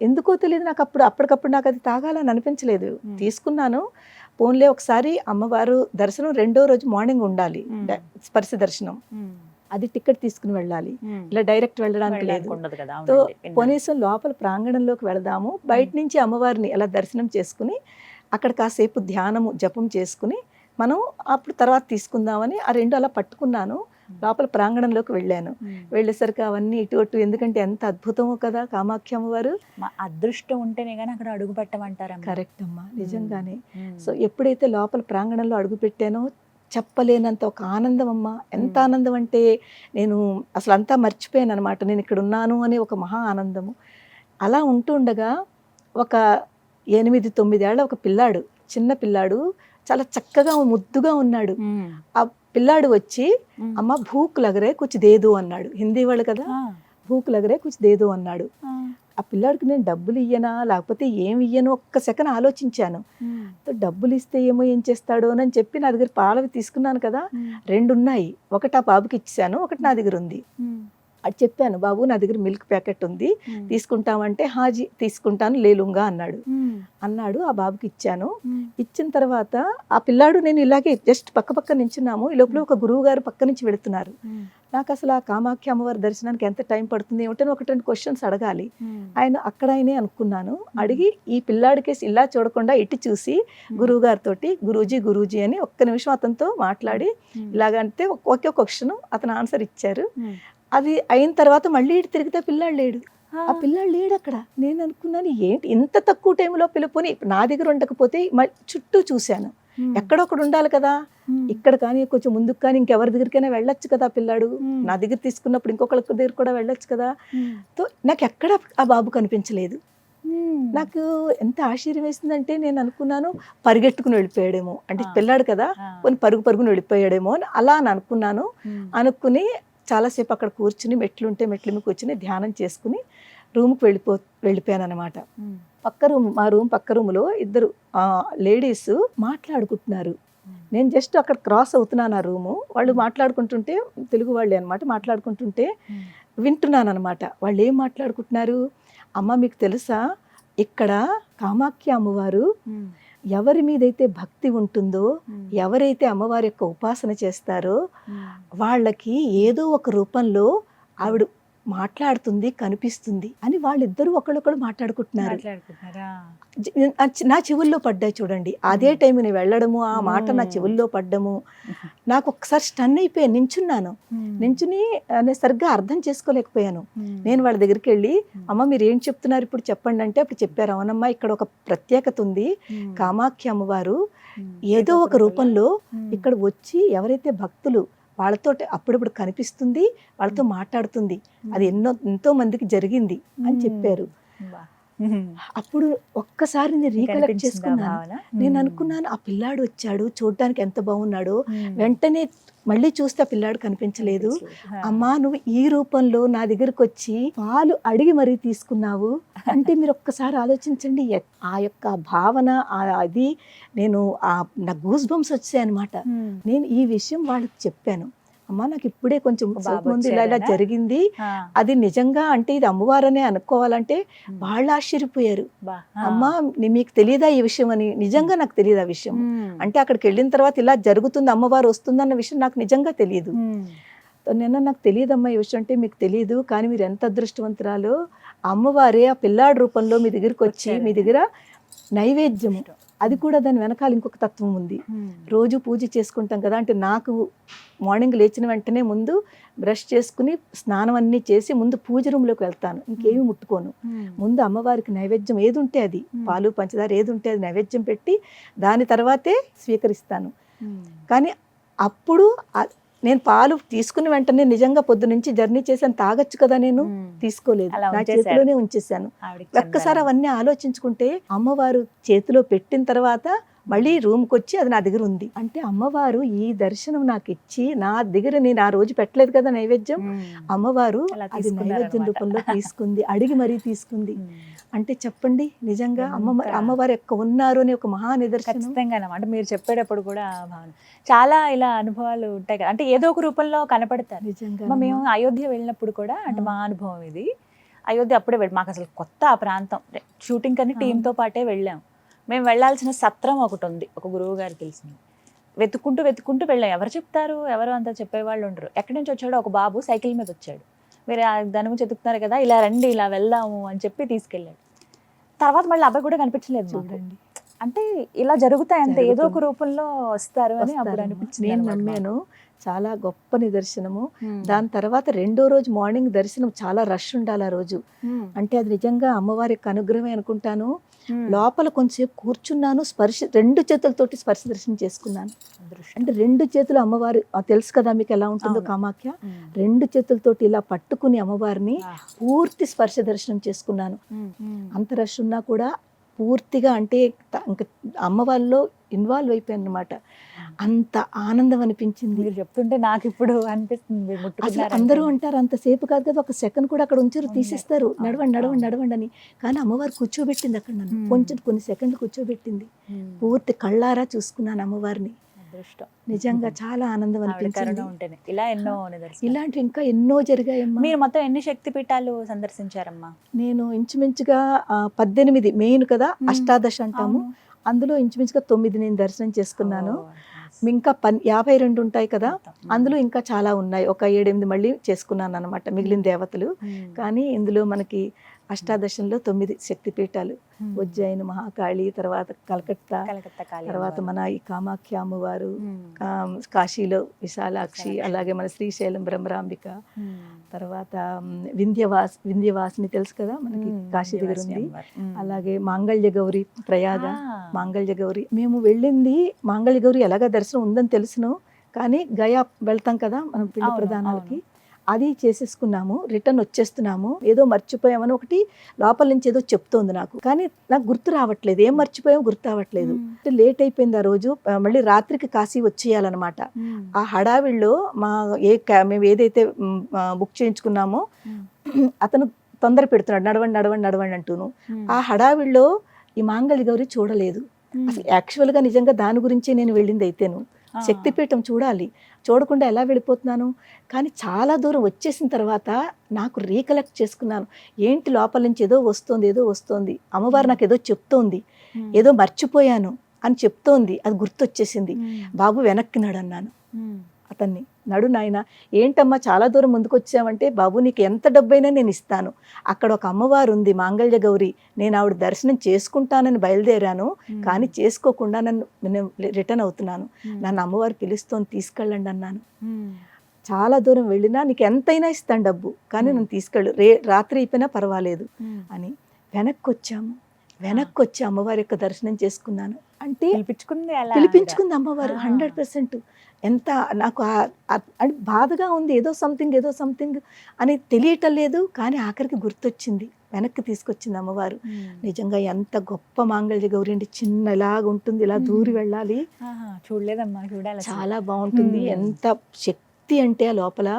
ఎందుకో తెలియదు నాకు అప్పటికప్పుడు నాకు అది తాగాలని అనిపించలేదు. తీసుకున్నాను. పోన్లే ఒకసారి అమ్మవారు దర్శనం 2వ రోజు మార్నింగ్ ఉండాలి, స్పర్శ దర్శనం. అది టికెట్ తీసుకుని వెళ్ళాలి, ఇలా డైరెక్ట్ వెళ్ళడానికి లేదు. సో కనీసం లోపల ప్రాంగణంలోకి వెళదాము, బయట నుంచి అమ్మవారిని అలా దర్శనం చేసుకుని అక్కడ కాసేపు ధ్యానము జపం చేసుకుని మనం అప్పుడు తర్వాత తీసుకుందామని ఆ 2 అలా పట్టుకున్నాను. లోపల ప్రాంగణంలోకి వెళ్ళాను. వెళ్ళేసరికి అవన్నీ ఇటు అటు, ఎందుకంటే ఎంత అద్భుతమో కదా కామాఖ్య అమ్మవారు. మా అదృష్టం ఉంటేనే కానీ అక్కడ అడుగు పెట్టమంటారా? కరెక్ట్ అమ్మా, నిజంగానే. సో ఎప్పుడైతే లోపల ప్రాంగణంలో అడుగు పెట్టానో చెప్పలేనంత ఒక ఆనందం అమ్మా. ఎంత ఆనందం అంటే నేను అసలు అంతా మర్చిపోయాను అనమాట, నేను ఇక్కడ ఉన్నాను అనే ఒక మహా ఆనందము. అలా ఉంటుండగా ఒక 8-9 ఏళ్ల ఒక పిల్లాడు, చిన్న పిల్లాడు, చాలా చక్కగా ముద్దుగా ఉన్నాడు. ఆ పిల్లాడు వచ్చి అమ్మ భూక్ లగరే కుచ్ దేదు అన్నాడు. హిందీ వాళ్ళు కదా, భూక్ లగరే కుచ్ దేదు అన్నాడు. ఆ పిల్లాడికి నేను డబ్బులు ఇయ్యనా లేకపోతే ఏమి ఇయ్యను ఒక్క సెకండ్ ఆలోచించాను. డబ్బులు ఇస్తే ఏమో ఏం చేస్తాడో అని చెప్పి నా దగ్గర పాలవి తీసుకున్నాను కదా, 2 ఉన్నాయి. ఒకటి ఆ బాబుకి ఇచ్చాను, ఒకటి నా దగ్గర ఉంది. అది చెప్పాను, బాబు నా దగ్గర మిల్క్ ప్యాకెట్ ఉంది తీసుకుంటామంటే, హాజీ తీసుకుంటాను లేలుంగా అన్నాడు. ఆ బాబుకి ఇచ్చాను. ఇచ్చిన తర్వాత ఆ పిల్లాడు నేను ఇలాగే జస్ట్ పక్క నించున్నాము. ఈ లోపల ఒక గురువు గారు పక్క నుంచి వెళుతున్నారు. నాకు అసలు ఆ కామాఖ్య అమ్మవారి దర్శనానికి ఎంత టైం పడుతుంది ఏమిటని 1-2 క్వశ్చన్స్ అడగాలి. ఆయనే అనుకున్నాను. అడిగి ఈ పిల్లాడికేసి ఇలా చూడకుండా ఇటు చూసి గురువు గారితో గురూజీ అని ఒక్క నిమిషం అతనితో మాట్లాడి ఇలాగంటే ఒకే క్వశ్చన్ అతను ఆన్సర్ ఇచ్చారు. అది అయిన తర్వాత మళ్ళీ ఇటు తిరిగితే పిల్లాడు లేడు. ఆ పిల్లాడు లేడు అక్కడ. నేను అనుకున్నాను ఏంటి ఇంత తక్కువ టైంలో పిలుపుని, నా దగ్గర ఉండకపోతే చుట్టూ చూశాను, ఎక్కడొక్కడు ఉండాలి కదా, ఇక్కడ కానీ కొంచెం ముందుకు కానీ ఇంకెవరి దగ్గరికైనా వెళ్ళొచ్చు కదా పిల్లాడు. నా దగ్గర తీసుకున్నప్పుడు ఇంకొకరి దగ్గర కూడా వెళ్ళొచ్చు కదా. తో నాకు ఎక్కడ ఆ బాబు కనిపించలేదు. నాకు ఎంత ఆశ్చర్యం వేసిందంటే నేను అనుకున్నాను పరిగెట్టుకుని వెళ్ళిపోయాడేమో, అంటే పిల్లాడు కదా కొన్ని పరుగుని వెళ్ళిపోయాడేమో అని అలా అని అనుకున్నాను. అనుకుని చాలాసేపు అక్కడ కూర్చుని మెట్లుంటే మెట్ల మీద కూర్చుని ధ్యానం చేసుకుని రూమ్కి వెళ్ళిపోయాను అనమాట. మా రూమ్ పక్క రూమ్లో ఇద్దరు లేడీస్ మాట్లాడుకుంటున్నారు. నేను జస్ట్ అక్కడ క్రాస్ అవుతున్నాను ఆ రూము. వాళ్ళు మాట్లాడుకుంటుంటే, తెలుగు వాళ్ళే అనమాట, మాట్లాడుకుంటుంటే వింటున్నాను అనమాట. వాళ్ళు ఏం మాట్లాడుకుంటున్నారు, అమ్మ మీకు తెలుసా ఇక్కడ కామాఖ్య అమ్మవారు ఎవరి మీదైతే భక్తి ఉంటుందో, ఎవరైతే అమ్మవారి యొక్క ఉపాసన చేస్తారో వాళ్ళకి ఏదో ఒక రూపంలో ఆవిడ మాట్లాడుతుంది, కనిపిస్తుంది అని వాళ్ళిద్దరూ ఒకళ్ళొకళ్ళు మాట్లాడుకుంటున్నారు. నా చెవుల్లో పడ్డాయి చూడండి. అదే టైం నేను వెళ్ళడము, ఆ మాట నా చెవుల్లో పడ్డము, నాకు ఒకసారి స్టన్ అయిపోయాను. నించుని నేను సరిగ్గా అర్థం చేసుకోలేకపోయాను. నేను వాళ్ళ దగ్గరికి వెళ్ళి, అమ్మ మీరు ఏం చెప్తున్నారు ఇప్పుడు చెప్పండి అంటే, అప్పుడు చెప్పారు, అవునమ్మా ఇక్కడ ఒక ప్రత్యేకత ఉంది. కామాఖ్య అమ్మవారు ఏదో ఒక రూపంలో ఇక్కడ వచ్చి ఎవరైతే భక్తులు వాళ్ళతో అప్పుడప్పుడు కనిపిస్తుంది, వాళ్ళతో మాట్లాడుతుంది. అది ఎంతో మందికి జరిగింది అని చెప్పారు. అప్పుడు ఒక్కసారి నేను రీకలెక్ట్ చేసుకున్నాను. నేను అనుకున్నాను, ఆ పిల్లాడు వచ్చాడు, చూడడానికి ఎంత బాగున్నాడో. వెంటనే మళ్ళీ చూస్తే ఆ పిల్లాడు కనిపించలేదు. అమ్మా నువ్వు ఈ రూపంలో నా దగ్గరకు వచ్చి పాలు అడిగి మరీ తీసుకున్నావు అంటే మీరు ఒక్కసారి ఆలోచించండి. ఆ యొక్క భావన అది నేను నా గూస్ బంప్స్ వచ్చాయి అనమాట. నేను ఈ విషయం వాళ్ళకి చెప్పాను. అమ్మ నాకు ఇప్పుడే కొంచెం ముందు ఇలా జరిగింది, అది నిజంగా అంటే ఇది అమ్మవారనే అనుకోవాలంటే వాళ్ళు ఆశ్చర్యపోయారు. అమ్మ మీకు తెలియదా ఈ విషయం అని. నిజంగా నాకు తెలియదు ఆ విషయం. అంటే అక్కడికి వెళ్ళిన తర్వాత ఇలా జరుగుతుంది, అమ్మవారు వస్తుందన్న విషయం నాకు నిజంగా తెలియదు. నాకు తెలియదమ్మా ఈ విషయం అంటే. మీకు తెలియదు, కానీ మీరు ఎంత అదృష్టవంతురాలో, అమ్మవారే ఆ పిల్లాడి రూపంలో మీ దగ్గరికి వచ్చి మీ దగ్గర నైవేద్యము, అది కూడా దాని వెనకాల ఇంకొక తత్వం ఉంది. రోజు పూజ చేసుకుంటాం కదా, అంటే నాకు మార్నింగ్ లేచిన వెంటనే ముందు బ్రష్ చేసుకుని స్నానం అన్నీ చేసి ముందు పూజ రూమ్లోకి వెళ్తాను. ఇంకేమి ముట్టుకోను. ముందు అమ్మవారికి నైవేద్యం ఏది ఉంటే అది, పాలు పంచదార ఏది ఉంటే అది నైవేద్యం పెట్టి దాని తర్వాతే స్వీకరిస్తాను. కానీ అప్పుడు నేను పాలు తీసుకుని వెంటనే నిజంగా పొద్దు నుంచి జర్నీ చేశాను, తాగొచ్చు కదా, నేను తీసుకోలేదు, నా చేతిలోనే ఉంచేసాను. ఒక్కసారి అవన్నీ ఆలోచించుకుంటే అమ్మవారు చేతిలో పెట్టిన తర్వాత మళ్ళీ రూమ్కి వచ్చి అది నా దగ్గర ఉంది అంటే అమ్మవారు ఈ దర్శనం నాకు ఇచ్చి నా దగ్గర, నేను ఆ రోజు పెట్టలేదు కదా నైవేద్యం, అమ్మవారు అది నైవేద్యం రూపంలో తీసుకుంది, అడిగి మరీ తీసుకుంది. అంటే చెప్పండి, నిజంగా అమ్మవారు యొక్క ఉన్నారు అనే ఒక మహా నిదర్శనం. ఖచ్చితంగా అంటే మీరు చెప్పేటప్పుడు కూడా చాలా ఇలా అనుభవాలు ఉంటాయి కదా, అంటే ఏదో ఒక రూపంలో కనపడతారు. నిజంగా మేము అయోధ్య వెళ్ళినప్పుడు కూడా, అంటే మా అనుభవం ఇది, అయోధ్య అప్పుడే మాకు అసలు కొత్త ఆ ప్రాంతం, షూటింగ్ కని టీంతో పాటే వెళ్ళాం. మేము వెళ్ళాల్సిన సత్రం ఒకటి ఉంది, ఒక గురువు గారు తెలిసింది. వెతుక్కుంటూ వెళ్ళాం. ఎవరు చెప్తారు, ఎవరు అంత చెప్పేవాళ్ళు ఉండరు. ఎక్కడి నుంచి వచ్చాడో ఒక బాబు సైకిల్ మీద వచ్చాడు. మీరు దాని గురించి చెప్తున్నారు కదా, ఇలా రండి ఇలా వెళ్దాము అని చెప్పి తీసుకెళ్ళాడు. తర్వాత మళ్ళీ అబ్బాయి కూడా కనిపించలేదు చూడండి. అంటే ఇలా జరుగుతాయి, అంతే ఏదో ఒక రూపంలో వస్తారు అని అప్పుడు అనిపించింది. నేను నమ్మాను, చాలా గొప్ప నిదర్శనము. దాని తర్వాత రెండో రోజు మార్నింగ్ దర్శనం చాలా రష్ ఉండాలి ఆ రోజు. అంటే అది నిజంగా అమ్మవారి యొక్క అనుగ్రహమే అనుకుంటాను. లోపల కొంచెంసేపు కూర్చున్నాను, రెండు చేతులతోటి స్పర్శ దర్శనం చేసుకున్నాను. అంటే రెండు చేతులు అమ్మవారు తెలుసు కదా మీకు ఎలా ఉంటుందో కామాఖ్య, రెండు చేతులతోటి ఇలా పట్టుకుని అమ్మవారిని పూర్తి స్పర్శ దర్శనం చేసుకున్నాను. అంత రష్ ఉన్నా కూడా పూర్తిగా, అంటే ఇంకా అమ్మవారిలో ఇన్వాల్వ్ అయిపోయాను అనమాట. అంత ఆనందం అనిపించింది. మీరు చెప్తుంటే నాకు ఇప్పుడు అనిపిస్తుంది. అసలు అందరూ అంటారు అంతసేపు కాదు కదా, ఒక సెకండ్ కూడా అక్కడ ఉంచారు, తీసేస్తారు, నడవండి అని. కానీ అమ్మవారు కూర్చోబెట్టింది అక్కడ, నన్ను కొన్ని సెకండ్లు కూర్చోబెట్టింది. పూర్తి కళ్ళారా చూసుకున్నాను అమ్మవారిని. నిజంగా చాలా ఆనందం అనిపించింది. ఇలాంటి ఇంకా ఎన్నో జరిగాయమ్మా. మీరు మొత్తం ఎన్ని శక్తి పీఠాలు సందర్శించారమ్మా? నేను ఇంచుమించుగా 18 మెయిన్ కదా, అష్టాదశ అంటాము, అందులో ఇంచుమించుగా 9 నేను దర్శనం చేసుకున్నాను. ఇంకా 52 ఉంటాయి కదా, అందులో ఇంకా చాలా ఉన్నాయి. ఒక 7-8 మళ్ళీ చేసుకున్నాను అనమాట, మిగిలిన దేవతలు. కానీ ఇందులో మనకి అష్టాదశంలో 9 శక్తిపీఠాలు, ఉజ్జయిని మహాకాళి, తర్వాత కలకత్తా, తర్వాత మన ఈ కామాఖ్య అమ్మవారు, కాశీలో విశాలాక్షి, అలాగే మన శ్రీశైలం బ్రహ్మరాంబిక, తర్వాత వింధ్యవాసిని తెలుసు కదా మనకి కాశీ దగ్గర ఉంది, అలాగే మాంగళ్య గౌరి ప్రయాగ, మాంగళ్య గౌరి. మేము వెళ్ళింది మాంగళ్య గౌరి ఎలాగా దర్శనం ఉందని తెలుసును, కానీ గయా వెళ్తాం కదా మనం పిండి ప్రదానాలకి, అది చేసేసుకున్నాము, రిటర్న్ వచ్చేస్తున్నాము. ఏదో మర్చిపోయామని ఒకటి లోపల నుంచి ఏదో చెప్తోంది నాకు, కానీ నాకు గుర్తు రావట్లేదు, ఏం మర్చిపోయామో గుర్తు రావట్లేదు. లేట్ అయిపోయింది ఆ రోజు, మళ్ళీ రాత్రికి కాశీ వచ్చేయాలన్నమాట. ఆ హడావిడిలో మేము ఏదైతే బుక్ చేయించుకున్నామో అతను తొందర పెడుతున్నాడు, నడవండి నడవండి నడవండి అంటూను. ఆ హడావిడిలో ఈ మాంగళ్య గౌరి చూడలేదు. అసలు యాక్చువల్గా నిజంగా దాని గురించి నేను వెళ్ళింది అయితేను, శక్తిపీఠం చూడాలి, చూడకుండా ఎలా వెళ్ళిపోతున్నాను. కానీ చాలా దూరం వచ్చేసిన తర్వాత నాకు రీకలెక్ట్ చేసుకున్నాను, ఏంటి లోపల నుంచి ఏదో వస్తోంది, అమ్మవారు నాకు ఏదో చెప్తోంది, ఏదో మర్చిపోయాను అని చెప్తోంది, అది గుర్తొచ్చేసింది. బాబు వెనక్కి నడు అన్నాను అతన్ని. నడు నాయన. ఏంటమ్మా చాలా దూరం ముందుకు వచ్చావంటే, బాబు నీకు ఎంత డబ్బైనా నేను ఇస్తాను, అక్కడ ఒక అమ్మవారు ఉంది మాంగళ్య గౌరి, నేను ఆవిడ దర్శనం చేసుకుంటానని బయలుదేరాను, కానీ చేసుకోకుండా నేను రిటర్న్ అవుతున్నాను, నన్ను అమ్మవారు పిలుస్తోంది, తీసుకెళ్ళండి అన్నాను. చాలా దూరం వెళ్ళినా నీకు ఎంతైనా ఇస్తాను డబ్బు, కానీ నన్ను తీసుకెళ్ళు, రాత్రి అయిపోయినా పర్వాలేదు అని. వెనక్కి వచ్చి అమ్మవారి యొక్క దర్శనం చేసుకున్నాను. అంటే పిలిపించుకుంది అమ్మవారు 100%. ఎంత నాకు అంటే బాధగా ఉంది, ఏదో సంథింగ్ అని తెలియటం లేదు, కానీ ఆఖరికి గుర్తొచ్చింది, వెనక్కి తీసుకొచ్చింది అమ్మవారు. నిజంగా ఎంత గొప్ప మాంగళ్య గౌరి అండి, చిన్న ఇలాగ ఉంటుంది, ఇలా దూరి వెళ్ళాలి, చూడలేదమ్మా, చూడాలి, చాలా బాగుంటుంది. ఎంత శక్తి అంటే ఆ లోపల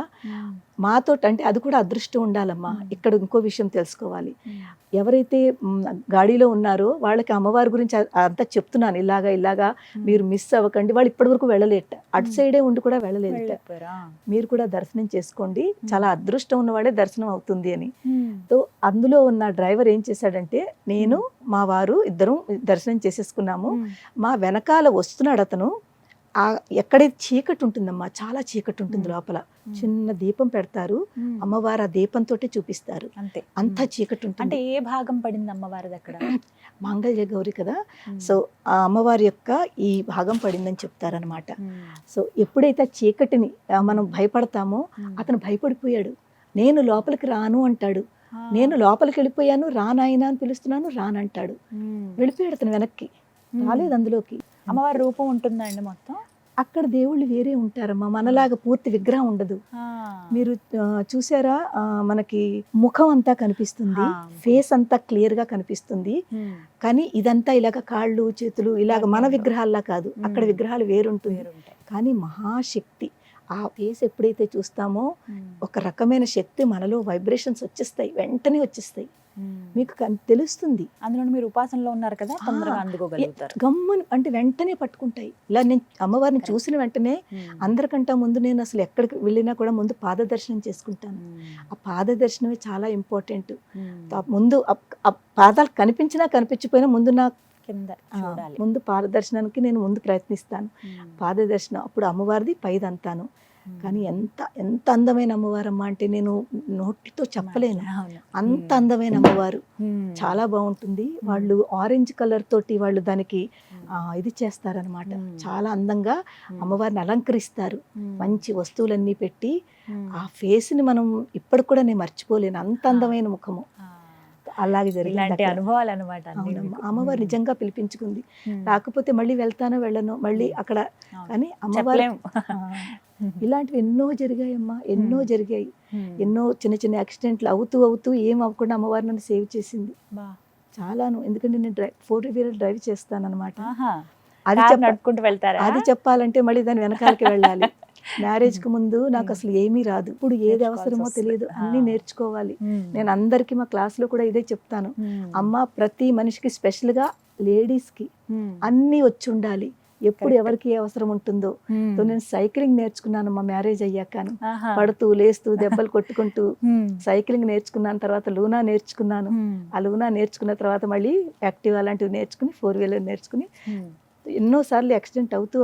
మాతో, అంటే అది కూడా అదృష్టం ఉండాలమ్మా. ఇక్కడ ఇంకో విషయం తెలుసుకోవాలి, ఎవరైతే గాడిలో ఉన్నారో వాళ్ళకి అమ్మవారి గురించి అంతా చెప్తున్నాను, ఇలాగా మీరు మిస్ అవ్వకండి. వాళ్ళు ఇప్పటి వరకు వెళ్ళలేట, అటు సైడే ఉండి కూడా వెళ్ళలేదు. మీరు కూడా దర్శనం చేసుకోండి, చాలా అదృష్టం ఉన్నవాడే దర్శనం అవుతుంది అని. సో అందులో ఉన్న డ్రైవర్ ఏం చేశాడంటే, నేను మా వారు ఇద్దరం దర్శనం చేసేసుకున్నాము. మా వెనకాల వస్తున్నాడు అతను. ఎక్కడైతే చీకటి ఉంటుందమ్మా, చాలా చీకటి ఉంటుంది లోపల, చిన్న దీపం పెడతారు, అమ్మవారు ఆ దీపంతో చూపిస్తారు, అంతా చీకటి ఉంటుంది. అంటే ఏ భాగం పడింది అమ్మవారిది అక్కడ? మాంగళ్య గౌరి కదా, సో ఆ అమ్మవారి యొక్క ఈ భాగం పడిందని చెప్తారనమాట. సో ఎప్పుడైతే చీకటిని మనం భయపడతామో, అతను భయపడిపోయాడు, నేను లోపలికి రాను అంటాడు, నేను లోపలికి వెళ్ళిపోయాను, రానాయన అని పిలుస్తున్నాను, రానంటాడు, వెళ్ళిపోయాడు అతను వెనక్కి, రాలేదు అందులోకి. అమ్మవారి రూపం ఉంటుందా అండి మొత్తం? అక్కడ దేవుళ్ళు వేరే ఉంటారమ్మా, మనలాగా పూర్తి విగ్రహం ఉండదు. మీరు చూసారా, మనకి ముఖం అంతా కనిపిస్తుంది, ఫేస్ అంతా క్లియర్ గా కనిపిస్తుంది, కానీ ఇదంతా ఇలాగ కాళ్ళు చేతులు ఇలాగ మన విగ్రహాల్లా కాదు, అక్కడ విగ్రహాలు వేరుంటుంది. కానీ మహాశక్తి, ఆ ఫేస్ ఎప్పుడైతే చూస్తామో ఒక రకమైన శక్తి మనలో వైబ్రేషన్స్ వచ్చేస్తాయి, వెంటనే వచ్చేస్తాయి, మీకు తెలుస్తుంది. అందులో మీరు ఉపాసనలో ఉన్నారు కదా, తొందరగా అందుకోగలుగుతారు. గమ్ముని అంటే వెంటనే పట్టుకుంటాయి. ఇలా నేను అమ్మవారిని చూసిన వెంటనే అందరికంటే ముందు నేను అసలు ఎక్కడికి వెళ్ళినా కూడా ముందు పాద దర్శనం చేసుకుంటాను. ఆ పాద దర్శనమే చాలా ఇంపార్టెంట్. ముందు పాదాలు కనిపించినా కనిపించిపోయినా ముందు నా ముందు పాద దర్శనానికి నేను ముందు ప్రయత్నిస్తాను. పాద దర్శనం అప్పుడు అమ్మవారిది పైదంతాను. కానీ ఎంత అందమైన అమ్మవారమ్మ అంటే నేను నోటితో చెప్పలేను, అంత అందమైన అమ్మవారు, చాలా బాగుంటుంది. వాళ్ళు ఆరెంజ్ కలర్ తోటి వాళ్ళు దానికి ఇది చేస్తారనమాట, చాలా అందంగా అమ్మవారిని అలంకరిస్తారు, మంచి వస్తువులన్నీ పెట్టి. ఆ ఫేస్ ని మనం ఇప్పటికి కూడా నేను మర్చిపోలేను, అంత అందమైన ముఖము. అలాగే జరిగింది అనుభవాలు అనమాట. అమ్మవారు నిజంగా పిలిపించుకుంది, రాకపోతే మళ్ళీ వెళ్తానో వెళ్ళను మళ్ళీ అక్కడ. కానీ అమ్మవారు ఇలాంటివి ఎన్నో జరిగాయమ్మా, ఎన్నో జరిగాయి, ఎన్నో చిన్న చిన్న యాక్సిడెంట్లు అవుతూ ఏం అవ్వకుండా అమ్మవారు నన్ను సేవ్ చేసింది చాలాను. ఎందుకంటే నేను 4-wheeler డ్రైవ్ చేస్తాను అనమాట. అది చెప్పాలంటే మళ్ళీ దాని వెనకాలకి వెళ్ళాలి. మ్యారేజ్ కి ముందు నాకు అసలు ఏమీ రాదు, ఇప్పుడు ఏది అవసరమో తెలియదు, అన్ని నేర్చుకోవాలి. నేను అందరికి మా క్లాస్ లో కూడా ఇదే చెప్తాను, అమ్మ ప్రతి మనిషికి స్పెషల్ గా లేడీస్ కి అన్ని వచ్చి ఉండాలి, ఎప్పుడు ఎవరికి ఏ అవసరం ఉంటుందో. నేను సైక్లింగ్ నేర్చుకున్నాను మా మ్యారేజ్ అయ్యాకను, పడుతూ లేస్తూ దెబ్బలు కొట్టుకుంటూ సైక్లింగ్ నేర్చుకున్నాను. తర్వాత లూనా నేర్చుకున్నాను, ఆ లూనా నేర్చుకున్న తర్వాత మళ్ళీ యాక్టివ్ అలాంటివి నేర్చుకుని 4-wheeler నేర్చుకుని ఎన్నోసార్లు యాక్సిడెంట్ అవుతూ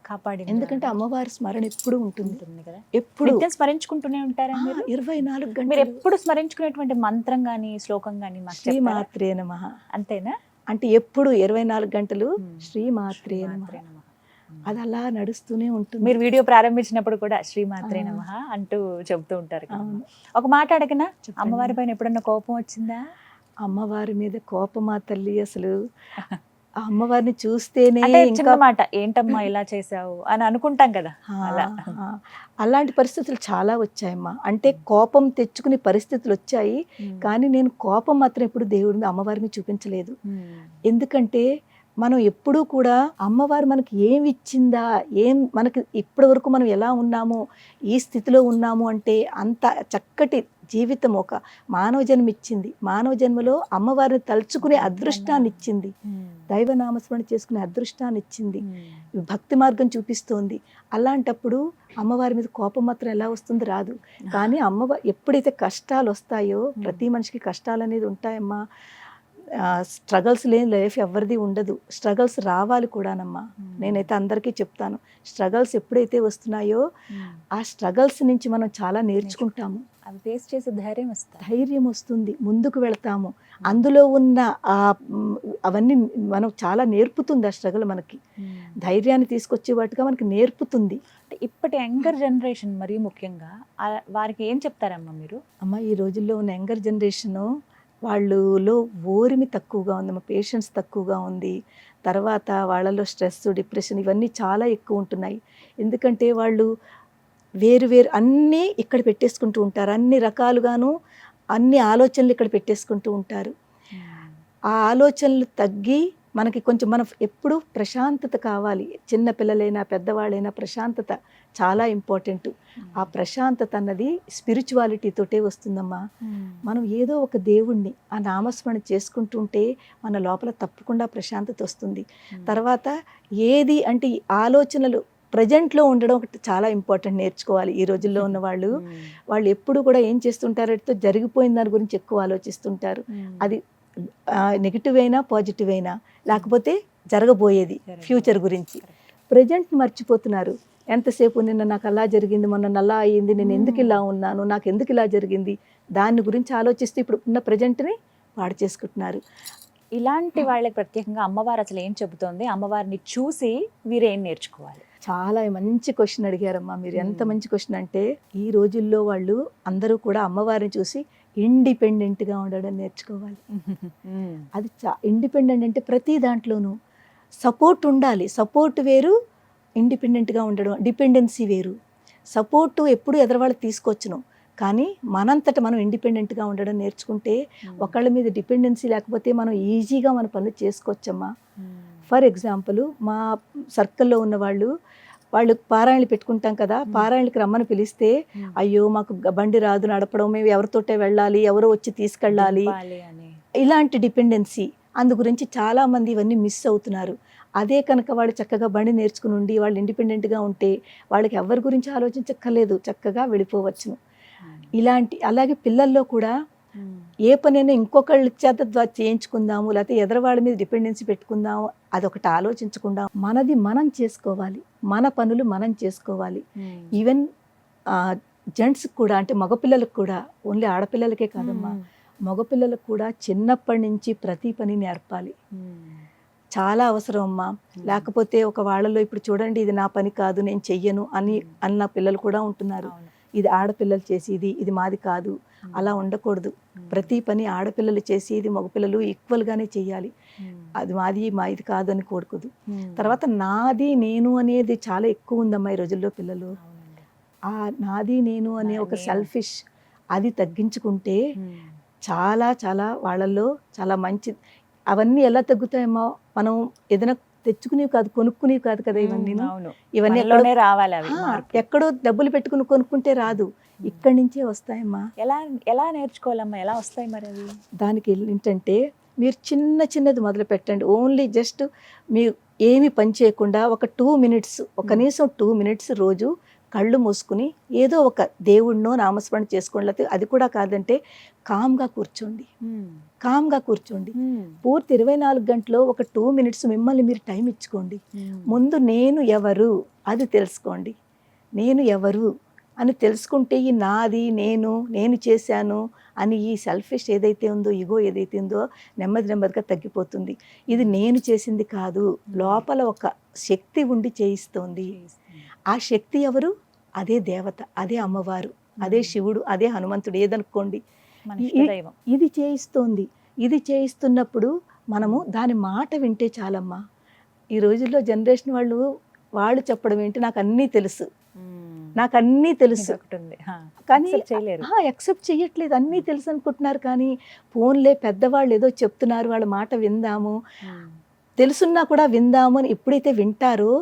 కాపాడి. ఎందుకంటే అమ్మవారి స్మరణ ఎప్పుడు ఉంటుంది కదా, ఎప్పుడు స్మరించుకుంటూనే ఉంటారా 24 గంటలు? మీరు ఎప్పుడు స్మరించుకునేటువంటి మంత్రం గానీ శ్లోకం గానీ శ్రీ మాత్రే నమః అంతేనా? అంటే ఎప్పుడు 24 గంటలు శ్రీ మాత్రే నమః, అది అలా నడుస్తూనే ఉంటుంది. మీరు వీడియో ప్రారంభించినప్పుడు కూడా శ్రీ మాత్రే నమః అంటూ చెబుతూ ఉంటారు. ఒక మాట అడగనా, అమ్మవారి పైన ఎప్పుడన్నా కోపం వచ్చిందా? అమ్మవారి మీద కోపమా తల్లి, అసలు ఆ అమ్మవారిని చూస్తేనే అంటే ఇంకా చిన్న మాట ఏంటమ్మా ఇలా చేసావు అని అనుకుంటాం కదా అలా. ఆ, అలాంటి పరిస్థితులు చాలా వచ్చాయమ్మా. అంటే కోపం తెచ్చుకునే పరిస్థితులు వచ్చాయి. కానీ నేను కోపం మాత్రం ఎప్పుడు దేవుడి మీద అమ్మవారి మీద చూపించలేదు. ఎందుకంటే మనం ఎప్పుడూ కూడా అమ్మవారు మనకి ఏమి ఇచ్చిందా, ఏం మనకి ఇప్పటి వరకు మనం ఎలా ఉన్నామో, ఈ స్థితిలో ఉన్నాము అంటే అంత చక్కటి జీవితం ఒక మానవ జన్మ ఇచ్చింది. మానవ జన్మలో అమ్మవారిని తలుచుకునే అదృష్టాన్ని ఇచ్చింది, దైవనామస్మరణ చేసుకునే అదృష్టాన్ని ఇచ్చింది, భక్తి మార్గం చూపిస్తోంది. అలాంటప్పుడు అమ్మవారి మీద కోపం మాత్రం ఎలా వస్తుంది? రాదు. కానీ అమ్మవారు ఎప్పుడైతే కష్టాలు వస్తాయో, ప్రతి మనిషికి కష్టాలు అనేది ఉంటాయమ్మా. స్ట్రగల్స్ లేని లైఫ్ ఎవరిది ఉండదు. స్ట్రగల్స్ రావాలి కూడానమ్మా. నేనైతే అందరికీ చెప్తాను, స్ట్రగల్స్ ఎప్పుడైతే వస్తున్నాయో ఆ స్ట్రగల్స్ నుంచి మనం చాలా నేర్చుకుంటాము. అవి ఫేస్ చేసే ధైర్యం వస్తుంది, ముందుకు వెళతాము. అందులో ఉన్న అవన్నీ మనం చాలా నేర్పుతుంది. ఆ స్ట్రగుల్ మనకి ధైర్యాన్ని తీసుకొచ్చే వాటిగా మనకి నేర్పుతుంది. ఇప్పటి యంగర్ జనరేషన్ మరీ ముఖ్యంగా వారికి ఏం చెప్తారమ్మా మీరు? అమ్మ, ఈ రోజుల్లో ఉన్న యంగర్ జనరేషను వాళ్ళలో ఓరిమి తక్కువగా ఉందమ్మా, పేషెన్స్ తక్కువగా ఉంది. తర్వాత వాళ్ళలో స్ట్రెస్, డిప్రెషన్ ఇవన్నీ చాలా ఎక్కువ ఉంటున్నాయి. ఎందుకంటే వాళ్ళు వేరు అన్నీ ఇక్కడ పెట్టేసుకుంటూ ఉంటారు. అన్ని రకాలుగాను అన్ని ఆలోచనలు ఇక్కడ పెట్టేసుకుంటూ ఉంటారు. ఆ ఆలోచనలు తగ్గి మనకి కొంచెం మనం ఎప్పుడు ప్రశాంతత కావాలి. చిన్న పిల్లలైనా పెద్దవాళ్ళైనా ప్రశాంతత చాలా ఇంపార్టెంట్. ఆ ప్రశాంతత అన్నది స్పిరిచువాలిటీతోటే వస్తుందమ్మా. మనం ఏదో ఒక దేవుణ్ణి ఆ నామస్మరణ చేసుకుంటుంటే మన లోపల తప్పకుండా ప్రశాంతత వస్తుంది. తర్వాత ఏది అంటే ఈ ఆలోచనలు ప్రజెంట్లో ఉండడం ఒకటి చాలా ఇంపార్టెంట్, నేర్చుకోవాలి. ఈ రోజుల్లో ఉన్న వాళ్ళు ఎప్పుడు కూడా ఏం చేస్తుంటారంటే జరిగిపోయిన దాని గురించి ఎక్కువ ఆలోచిస్తుంటారు. అది నెగిటివ్ అయినా పాజిటివ్ అయినా, లేకపోతే జరగబోయేది ఫ్యూచర్ గురించి. ప్రజెంట్ మర్చిపోతున్నారు. ఎంతసేపు నిన్న నాకు అలా జరిగింది, మొన్న అలా అయ్యింది, నేను ఎందుకు ఇలా ఉన్నాను, నాకు ఎందుకు ఇలా జరిగింది, దాని గురించి ఆలోచిస్తూ ఇప్పుడు ఉన్న ప్రజెంట్ని పాడు చేసుకుంటున్నారు. ఇలాంటి వాళ్ళకి ప్రత్యేకంగా అమ్మవారు అసలు ఏం చెబుతోంది? అమ్మవారిని చూసి వీరేం నేర్చుకోవాలి? చాలా మంచి క్వశ్చన్ అడిగారమ్మా మీరు. ఎంత మంచి క్వశ్చన్ అంటే, ఈ రోజుల్లో వాళ్ళు అందరూ కూడా అమ్మవారిని చూసి ఇండిపెండెంట్గా ఉండడం నేర్చుకోవాలి. అది ఇండిపెండెంట్ అంటే ప్రతి దాంట్లోనూ సపోర్ట్ ఉండాలి. సపోర్ట్ వేరు, ఇండిపెండెంట్గా ఉండడం, డిపెండెన్సీ వేరు. సపోర్టు ఎప్పుడు ఎదరవాళ్ళకి తీసుకొచ్చును, కానీ మనంతట మనం ఇండిపెండెంట్గా ఉండడం నేర్చుకుంటే ఒకళ్ళ మీద డిపెండెన్సీ లేకపోతే మనం ఈజీగా మన పనులు చేసుకోవచ్చమ్మా. ఫర్ ఎగ్జాంపుల్, మా సర్కిల్లో ఉన్న వాళ్ళు పారాయణలు పెట్టుకుంటాం కదా, పారాయణకి రమ్మని పిలిస్తే అయ్యో మాకు బండి రాదు నడపడం, మేము ఎవరితోటే వెళ్ళాలి, ఎవరో వచ్చి తీసుకెళ్ళాలి, ఇలాంటి డిపెండెన్సీ. అందు గురించి చాలామంది ఇవన్నీ మిస్ అవుతున్నారు. అదే కనుక వాళ్ళు చక్కగా బండి నేర్చుకుని ఉండి వాళ్ళు ఇండిపెండెంట్గా ఉంటే వాళ్ళకి ఎవరి గురించి ఆలోచించక్కర్లేదు, చక్కగా వెళ్ళిపోవచ్చును. అలాగే పిల్లల్లో కూడా ఏ పనైనా ఇంకొకళ్ళ చేత చేయించుకుందాము, లేకపోతే ఎదరవాళ్ళ మీద డిపెండెన్సీ పెట్టుకుందాము, అదొకటి ఆలోచించకుండా మనది మనం చేసుకోవాలి, మన పనులు మనం చేసుకోవాలి. ఈవెన్ జెంట్స్కి కూడా, అంటే మగపిల్లలకు కూడా, ఓన్లీ ఆడపిల్లలకే కాదమ్మా, మగపిల్లలకు కూడా చిన్నప్పటి నుంచి ప్రతి పని నేర్పాలి. చాలా అవసరం అమ్మా. లేకపోతే ఒక వాళ్ళలో ఇప్పుడు చూడండి, ఇది నా పని కాదు, నేను చెయ్యను అన్న పిల్లలు కూడా ఉంటున్నారు. ఇది ఆడపిల్లలు చేసేది, ఇది మాది కాదు, అలా ఉండకూడదు. ప్రతి పని ఆడపిల్లలు చేసేది మగపిల్లలు ఈక్వల్గానే చెయ్యాలి. అది మాది కాదు అని కోరుకోదు. తర్వాత నాది నేను అనేది చాలా ఎక్కువ ఉందమ్మా ఈ రోజుల్లో పిల్లలు. ఆ నాది నేను అనే ఒక సెల్ఫిష్ అది తగ్గించుకుంటే చాలా చాలా వాళ్ళల్లో చాలా మంచి. అవన్నీ ఎలా తగ్గుతాయమ్మా? మనం ఏదైనా తెచ్చుకునేవి కాదు, కొనుక్కునేవి కాదు కదా ఇవన్నీ రావాలి. ఎక్కడో డబ్బులు పెట్టుకుని కొనుక్కుంటే రాదు, ఇక్కడి నుంచే వస్తాయమ్మా. ఎలా నేర్చుకోవాలమ్మా? ఎలా వస్తాయి మరి అవి? దానికి ఏంటంటే, మీరు చిన్నది మొదలు పెట్టండి. ఓన్లీ జస్ట్ మీరు ఏమి పని చేయకుండా ఒక 2 minutes, కనీసం 2 minutes రోజు కళ్ళు మూసుకుని ఏదో ఒక దేవుణ్ణో నామస్మరణ చేసుకోండి. లేకపోతే అది కూడా కాదంటే కామ్గా కూర్చోండి. పూర్తి 24 గంటలో ఒక 2 minutes మిమ్మల్ని మీరు టైం ఇచ్చుకోండి. ముందు నేను ఎవరు అది తెలుసుకోండి. నేను ఎవరు అని తెలుసుకుంటే ఈ నాది, నేను చేశాను అని ఈ సెల్ఫిష్ ఏదైతే ఉందో, ఈగో ఏదైతే ఉందో నెమ్మదిగా తగ్గిపోతుంది. ఇది నేను చేసింది కాదు, లోపల ఒక శక్తి ఉండి చేయిస్తోంది. ఆ శక్తి ఎవరు? అదే దేవత, అదే అమ్మవారు, అదే శివుడు, అదే హనుమంతుడు, ఏదనుకోండి. ఇది చేయిస్తోంది. ఇది చేయిస్తున్నప్పుడు మనము దాని మాట వింటే చాలమ్మా. ఈ రోజుల్లో జనరేషన్ వాళ్ళు చెప్పడం ఏంటి, నాకు అన్నీ తెలుసు, నాకు అన్నీ తెలుసు, కానీ యాక్సెప్ట్ చేయట్లేదు. అన్నీ తెలుసు అనుకుంటున్నారు, కానీ ఫోన్లే పెద్దవాళ్ళు ఏదో చెప్తున్నారు, వాళ్ళ మాట విందాము, తెలుసున్నా కూడా విందాము అని ఎప్పుడైతే వింటారో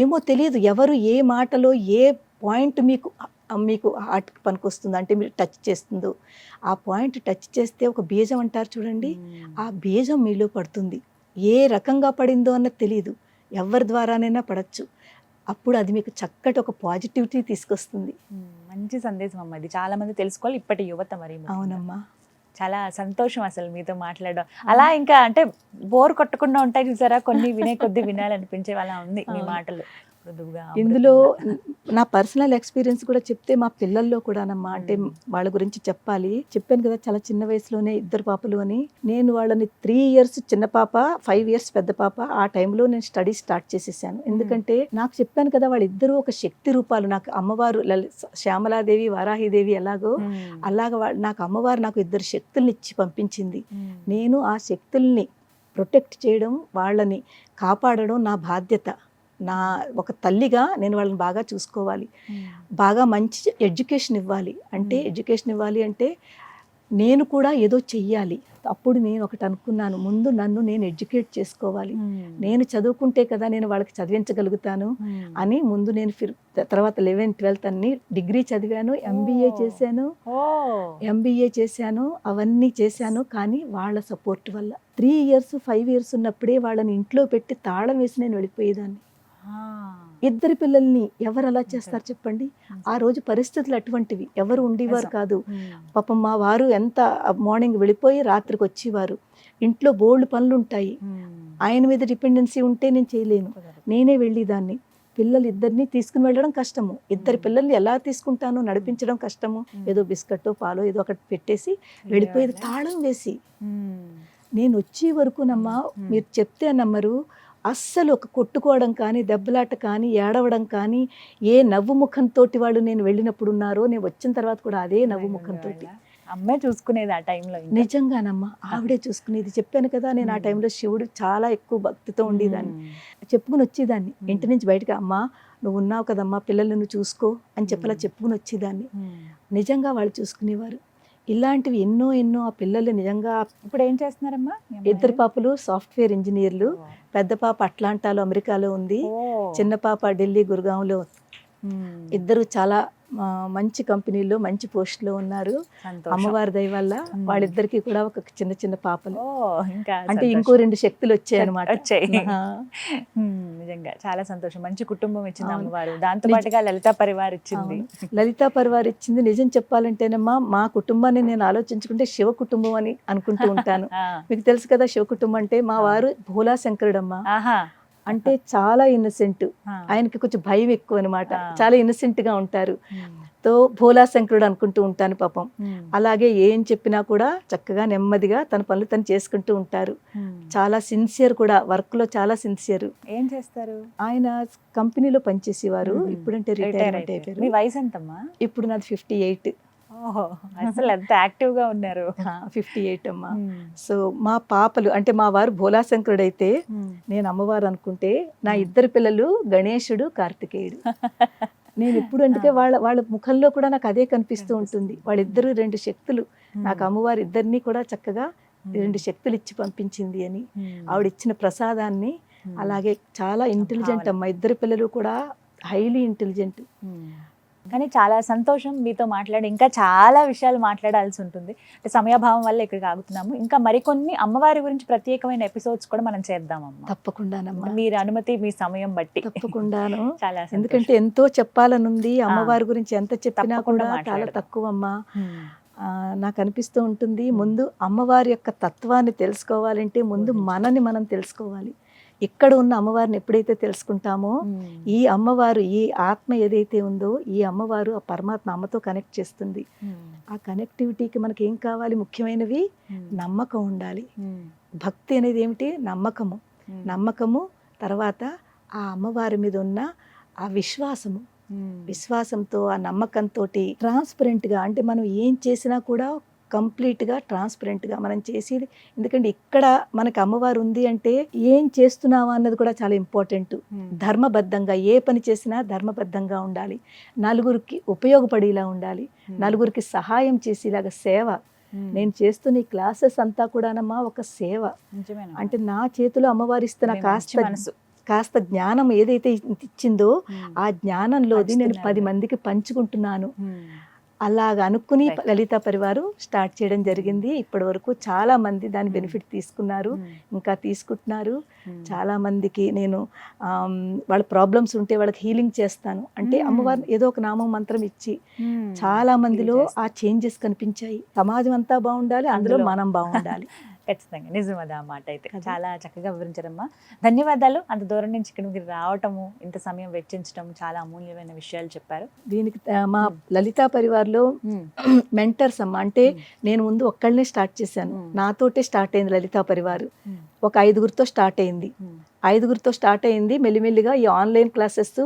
ఏమో తెలియదు ఎవరు ఏ మాటలో ఏ పాయింట్ మీకు హార్ట్కి పనికొస్తుందో, అంటే మీరు టచ్ చేస్తుందో ఆ పాయింట్ టచ్ చేస్తే ఒక బీజం అంటారు చూడండి, ఆ బీజం మీలో పడుతుంది. ఏ రకంగా పడిందో అన్నది తెలియదు, ఎవరి ద్వారానైనా పడచ్చు. అప్పుడు అది మీకు చక్కటి ఒక పాజిటివిటీ తీసుకొస్తుంది. మంచి సందేశం అమ్మ, ఇది చాలా మంది తెలుసుకోవాలి ఇప్పటి యువత. మరి అవునమ్మా, చాలా సంతోషం అసలు మీతో మాట్లాడడం. అలా ఇంకా అంటే బోర్ కొట్టకుండా ఉంటాయి చూసారా, కొన్ని వినే కొద్ది వినాలనిపించే అలా ఉంది మీ మాటలు. ఇందులో నా పర్సనల్ ఎక్స్పీరియన్స్ కూడా చెప్తే మా పిల్లల్లో కూడానమ్మా, అంటే వాళ్ళ గురించి చెప్పాను కదా, చాలా చిన్న వయసులోనే 2 పాపలు అని. నేను వాళ్ళని 3 years చిన్న పాప, 5 years పెద్ద పాప, ఆ టైంలో నేను స్టడీ స్టార్ట్ చేసేసాను. ఎందుకంటే నాకు చెప్పాను కదా, వాళ్ళిద్దరూ ఒక శక్తి రూపాలు. నాకు అమ్మవారు శ్యామలాదేవి, వారాహిదేవి ఎలాగో అలాగ నాకు అమ్మవారు నాకు 2 శక్తుల్ని ఇచ్చి పంపించింది. నేను ఆ శక్తుల్ని ప్రొటెక్ట్ చేయడం, వాళ్ళని కాపాడడం నా బాధ్యత. నా ఒక తల్లిగా నేను వాళ్ళని బాగా చూసుకోవాలి, బాగా మంచి ఎడ్యుకేషన్ ఇవ్వాలి. అంటే ఎడ్యుకేషన్ ఇవ్వాలి అంటే నేను కూడా ఏదో చెయ్యాలి. అప్పుడు నేను ఒకటి అనుకున్నాను, ముందు నన్ను నేను ఎడ్యుకేట్ చేసుకోవాలి, నేను చదువుకుంటే కదా నేను వాళ్ళకి చదివించగలుగుతాను అని ముందు నేను తర్వాత 11th 12th అన్ని డిగ్రీ చదివాను, ఎంబీఏ చేశాను, అవన్నీ చేశాను. కానీ వాళ్ళ సపోర్ట్ వల్ల 3 years 5 years ఉన్నప్పుడే వాళ్ళని ఇంట్లో పెట్టి తాళం వేసి నేను వెళ్ళిపోయేదాన్ని. 2 పిల్లల్ని ఎవరు అలా చేస్తారు చెప్పండి? ఆ రోజు పరిస్థితులు అటువంటివి, ఎవరు ఉండేవారు కాదు. పాపం మా వారు ఎంత మార్నింగ్ వెళ్ళిపోయి రాత్రికి వచ్చేవారు. ఇంట్లో బోల్డ్ పనులు ఉంటాయి, ఆయన మీద డిపెండెన్సీ ఉంటే నేను చేయలేను, నేనే వెళ్ళేదాన్ని. పిల్లలు 2 తీసుకుని వెళ్ళడం కష్టము, 2 పిల్లల్ని ఎలా తీసుకుంటానో నడిపించడం కష్టము. ఏదో బిస్కట్టో పాలో ఏదో ఒకటి పెట్టేసి వెళ్ళిపోయేది తాళం వేసి. నేను వచ్చే వరకునమ్మా, మీరు చెప్తే నమ్మరు, అస్సలు ఒక కొట్టుకోవడం కానీ, దెబ్బలాట కానీ, ఏడవడం కానీ, ఏ నవ్వు ముఖంతో వాళ్ళు నేను వెళ్ళినప్పుడు ఉన్నారో, నేను వచ్చిన తర్వాత కూడా అదే నవ్వు ముఖంతో. అమ్మే చూసుకునేది ఆ టైంలో. నిజంగానమ్మా, ఆవిడే చూసుకునేది. చెప్పాను కదా, నేను ఆ టైంలో శివుడు చాలా ఎక్కువ భక్తితో ఉండేదాన్ని. చెప్పుకుని వచ్చేదాన్ని ఇంటి నుంచి బయటకు, అమ్మ నువ్వు ఉన్నావు కదమ్మా, పిల్లల్ని నువ్వు చూసుకో అని చెప్పలా చెప్పుకుని వచ్చేదాన్ని. నిజంగా వాళ్ళు చూసుకునేవారు. ఇలాంటివి ఎన్నో ఆ పిల్లలు నిజంగా. ఇప్పుడు ఏం చేస్తున్నారమ్మా? 2 పాపలు సాఫ్ట్వేర్ ఇంజనీర్లు. పెద్ద పాప అట్లాంటాలో అమెరికాలో ఉంది, చిన్న పాప ఢిల్లీ గురుగాంలో. 2 చాలా మంచి కంపెనీలో మంచి పోస్ట్లో ఉన్నారు. అమ్మవారి దయ వల్ల వాళ్ళిద్దరికి కూడా ఒక చిన్న పాపలు. అంటే ఇంకో 2 శక్తులు వచ్చాయి అన్నమాట. నిజంగా చాలా సంతోషం. మంచి కుటుంబం ఇచ్చింది అమ్మవారు, దాంతో పాటుగా లలితా పరివార్ ఇచ్చింది. లలితా పరివార్ ఇచ్చింది. నిజం చెప్పాలంటేనమ్మా, మా కుటుంబాన్ని నేను ఆలోచించుకుంటే శివ కుటుంబం అని అనుకుంటూ ఉంటాను. మీకు తెలుసు కదా శివ కుటుంబం అంటే, మా వారు భోలా శంకరుడమ్మా. అంటే చాలా ఇన్నసెంట్, ఆయనకి కొంచెం భయం ఎక్కువ అనమాట, చాలా ఇన్నసెంట్ గా ఉంటారు. తో భోలా శంకరుడు అనుకుంటూ ఉంటాను పాపం. అలాగే ఏం చెప్పినా కూడా చక్కగా నెమ్మదిగా తన పనులు తను చేసుకుంటూ ఉంటారు. చాలా సిన్సియర్ కూడా, వర్క్ లో చాలా సిన్సియర్. ఏం చేస్తారు? ఆయన కంపెనీలో పనిచేసేవారు, ఇప్పుడంటే రిటైర్మెంట్ అయిపోయారు. మీ వయసు ఎంతమ్మా? ఇప్పుడు నాది 58. అసలు ఎంత యాక్టివ్ గా ఉన్నారు. 58 అమ్మా. సో మా పాపలు అంటే, మా వారు భోలా శంకరుడు అయితే నేను అమ్మవారు అనుకుంటే, నా 2 పిల్లలు గణేశుడు, కార్తికేయుడు. నేను ఎప్పుడు అంటే వాళ్ళ ముఖంలో కూడా నాకు అదే కనిపిస్తూ ఉంటుంది. వాళ్ళిద్దరు 2 శక్తులు. నాకు అమ్మవారు 2 కూడా చక్కగా 2 శక్తులు ఇచ్చి పంపించింది అని, ఆవిడ ఇచ్చిన ప్రసాదాన్ని. అలాగే చాలా ఇంటెలిజెంట్ అమ్మ, 2 పిల్లలు కూడా హైలీ ఇంటెలిజెంట్. కానీ చాలా సంతోషం మీతో మాట్లాడి. ఇంకా చాలా విషయాలు మాట్లాడాల్సి ఉంటుంది, అంటే సమయాభావం వల్ల ఇక్కడికి ఆగుతున్నాము. ఇంకా మరికొన్ని అమ్మవారి గురించి ప్రత్యేకమైన ఎపిసోడ్స్ కూడా మనం చేద్దామమ్మా. తప్పకుండానమ్మా, మీరు అనుమతి, మీ సమయం బట్టి. తప్పకుండాను. చాలా ఎందుకంటే ఎంతో చెప్పాలనుంది. అమ్మవారి గురించి ఎంత చెప్పినా కూడా చాలా తక్కువ అమ్మా. నాకు అనిపిస్తూ ఉంటుంది, ముందు అమ్మవారి యొక్క తత్వాన్ని తెలుసుకోవాలంటే ముందు మనని మనం తెలుసుకోవాలి. ఇక్కడ ఉన్న అమ్మవారిని ఎప్పుడైతే తెలుసుకుంటామో, ఈ అమ్మవారు, ఈ ఆత్మ ఏదైతే ఉందో, ఈ అమ్మవారు ఆ పరమాత్మ అమ్మతో కనెక్ట్ చేస్తుంది. ఆ కనెక్టివిటీకి మనకి ఏం కావాలి? ముఖ్యమైనవి నమ్మకం ఉండాలి. భక్తి అనేది ఏమిటి? నమ్మకము. తర్వాత ఆ అమ్మవారి మీద ఉన్న ఆ విశ్వాసంతో, ఆ నమ్మకంతో ట్రాన్స్పరెంట్గా, అంటే మనం ఏం చేసినా కూడా కంప్లీట్గా ట్రాన్స్పరెంట్గా మనం చేసేది. ఎందుకంటే ఇక్కడ మనకు అమ్మవారు ఉంది అంటే ఏం చేస్తున్నావా అన్నది కూడా చాలా ఇంపార్టెంట్. ధర్మబద్ధంగా ఏ పని చేసినా ధర్మబద్ధంగా ఉండాలి, నలుగురికి ఉపయోగపడేలా ఉండాలి, నలుగురికి సహాయం చేసేలాగా సేవ. నేను చేస్తున్న ఈ క్లాసెస్ అంతా కూడానమ్మా ఒక సేవ. అంటే నా చేతిలో అమ్మవారు ఇస్తున్న కాస్త జ్ఞానం ఏదైతే ఇచ్చిందో ఆ జ్ఞానంలోది నేను 10 మందికి పంచుకుంటున్నాను. అలాగ అనుకుని లలితా పరివారు స్టార్ట్ చేయడం జరిగింది. ఇప్పటి వరకు చాలా మంది దాని బెనిఫిట్ తీసుకున్నారు, ఇంకా తీసుకుంటున్నారు. చాలా మందికి నేను వాళ్ళ ప్రాబ్లమ్స్ ఉంటే వాళ్ళకి హీలింగ్ చేస్తాను. అంటే అమ్మవారు ఏదో ఒక నామం మంత్రం ఇచ్చి చాలా మందిలో ఆ చేంజెస్ కనిపించాయి. సమాజం అంతా బాగుండాలి, అందులో మనం బాగుండాలి. ఖచ్చితంగా నిజం అది ఆ మాట అయితే. చాలా చక్కగా వివరించారమ్మా. ధన్యవాదాలు. అంత దూరం నుంచి ఇక్కడ మీరు రావటము, ఇంత సమయం వెచ్చించడం, చాలా అమూల్యమైన విషయాలు చెప్పారు. దీనికి మా లలితా పరివార్లో మెంటర్స్ అమ్మ. అంటే నేను ముందు ఒక్కళ్ళనే స్టార్ట్ చేశాను, నాతోటే స్టార్ట్ అయింది లలితా పరివారు. ఒక 5గురితో స్టార్ట్ అయింది. 5గురితో స్టార్ట్ అయింది. మెల్లిమెల్లిగా ఈ ఆన్లైన్ క్లాసెస్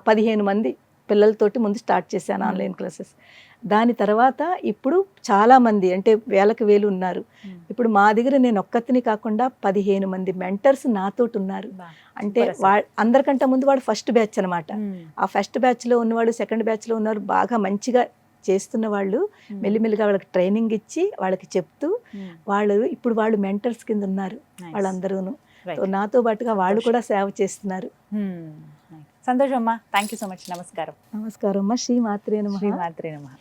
15 మంది పిల్లలతోటి ముందు స్టార్ట్ చేశాను ఆన్లైన్ క్లాసెస్. దాని తర్వాత ఇప్పుడు చాలా మంది, అంటే వేలకు వేలు ఉన్నారు. ఇప్పుడు మా దగ్గర నేను ఒక్కతిని కాకుండా 15 మంది మెంటర్స్ నాతోటి ఉన్నారు. అంటే అందరికంటే ముందు వాడు ఫస్ట్ బ్యాచ్ అనమాట. ఆ ఫస్ట్ బ్యాచ్లో ఉన్నవాడు, సెకండ్ బ్యాచ్లో ఉన్నారు, బాగా మంచిగా చేస్తున్న వాళ్ళు మెల్లిమెల్లిగా వాళ్ళకి ట్రైనింగ్ ఇచ్చి వాళ్ళకి చెప్తూ ఇప్పుడు వాళ్ళు మెంటర్స్ కింద ఉన్నారు వాళ్ళందరూను. నాతో పాటుగా వాళ్ళు కూడా సేవ చేస్తున్నారు. సంతోషం అమ్మా. Thank you so much. నమస్కారం. నమస్కారం అమ్మా. శ్రీ మాత్రే నమః. శ్రీ మాత్రే నమః.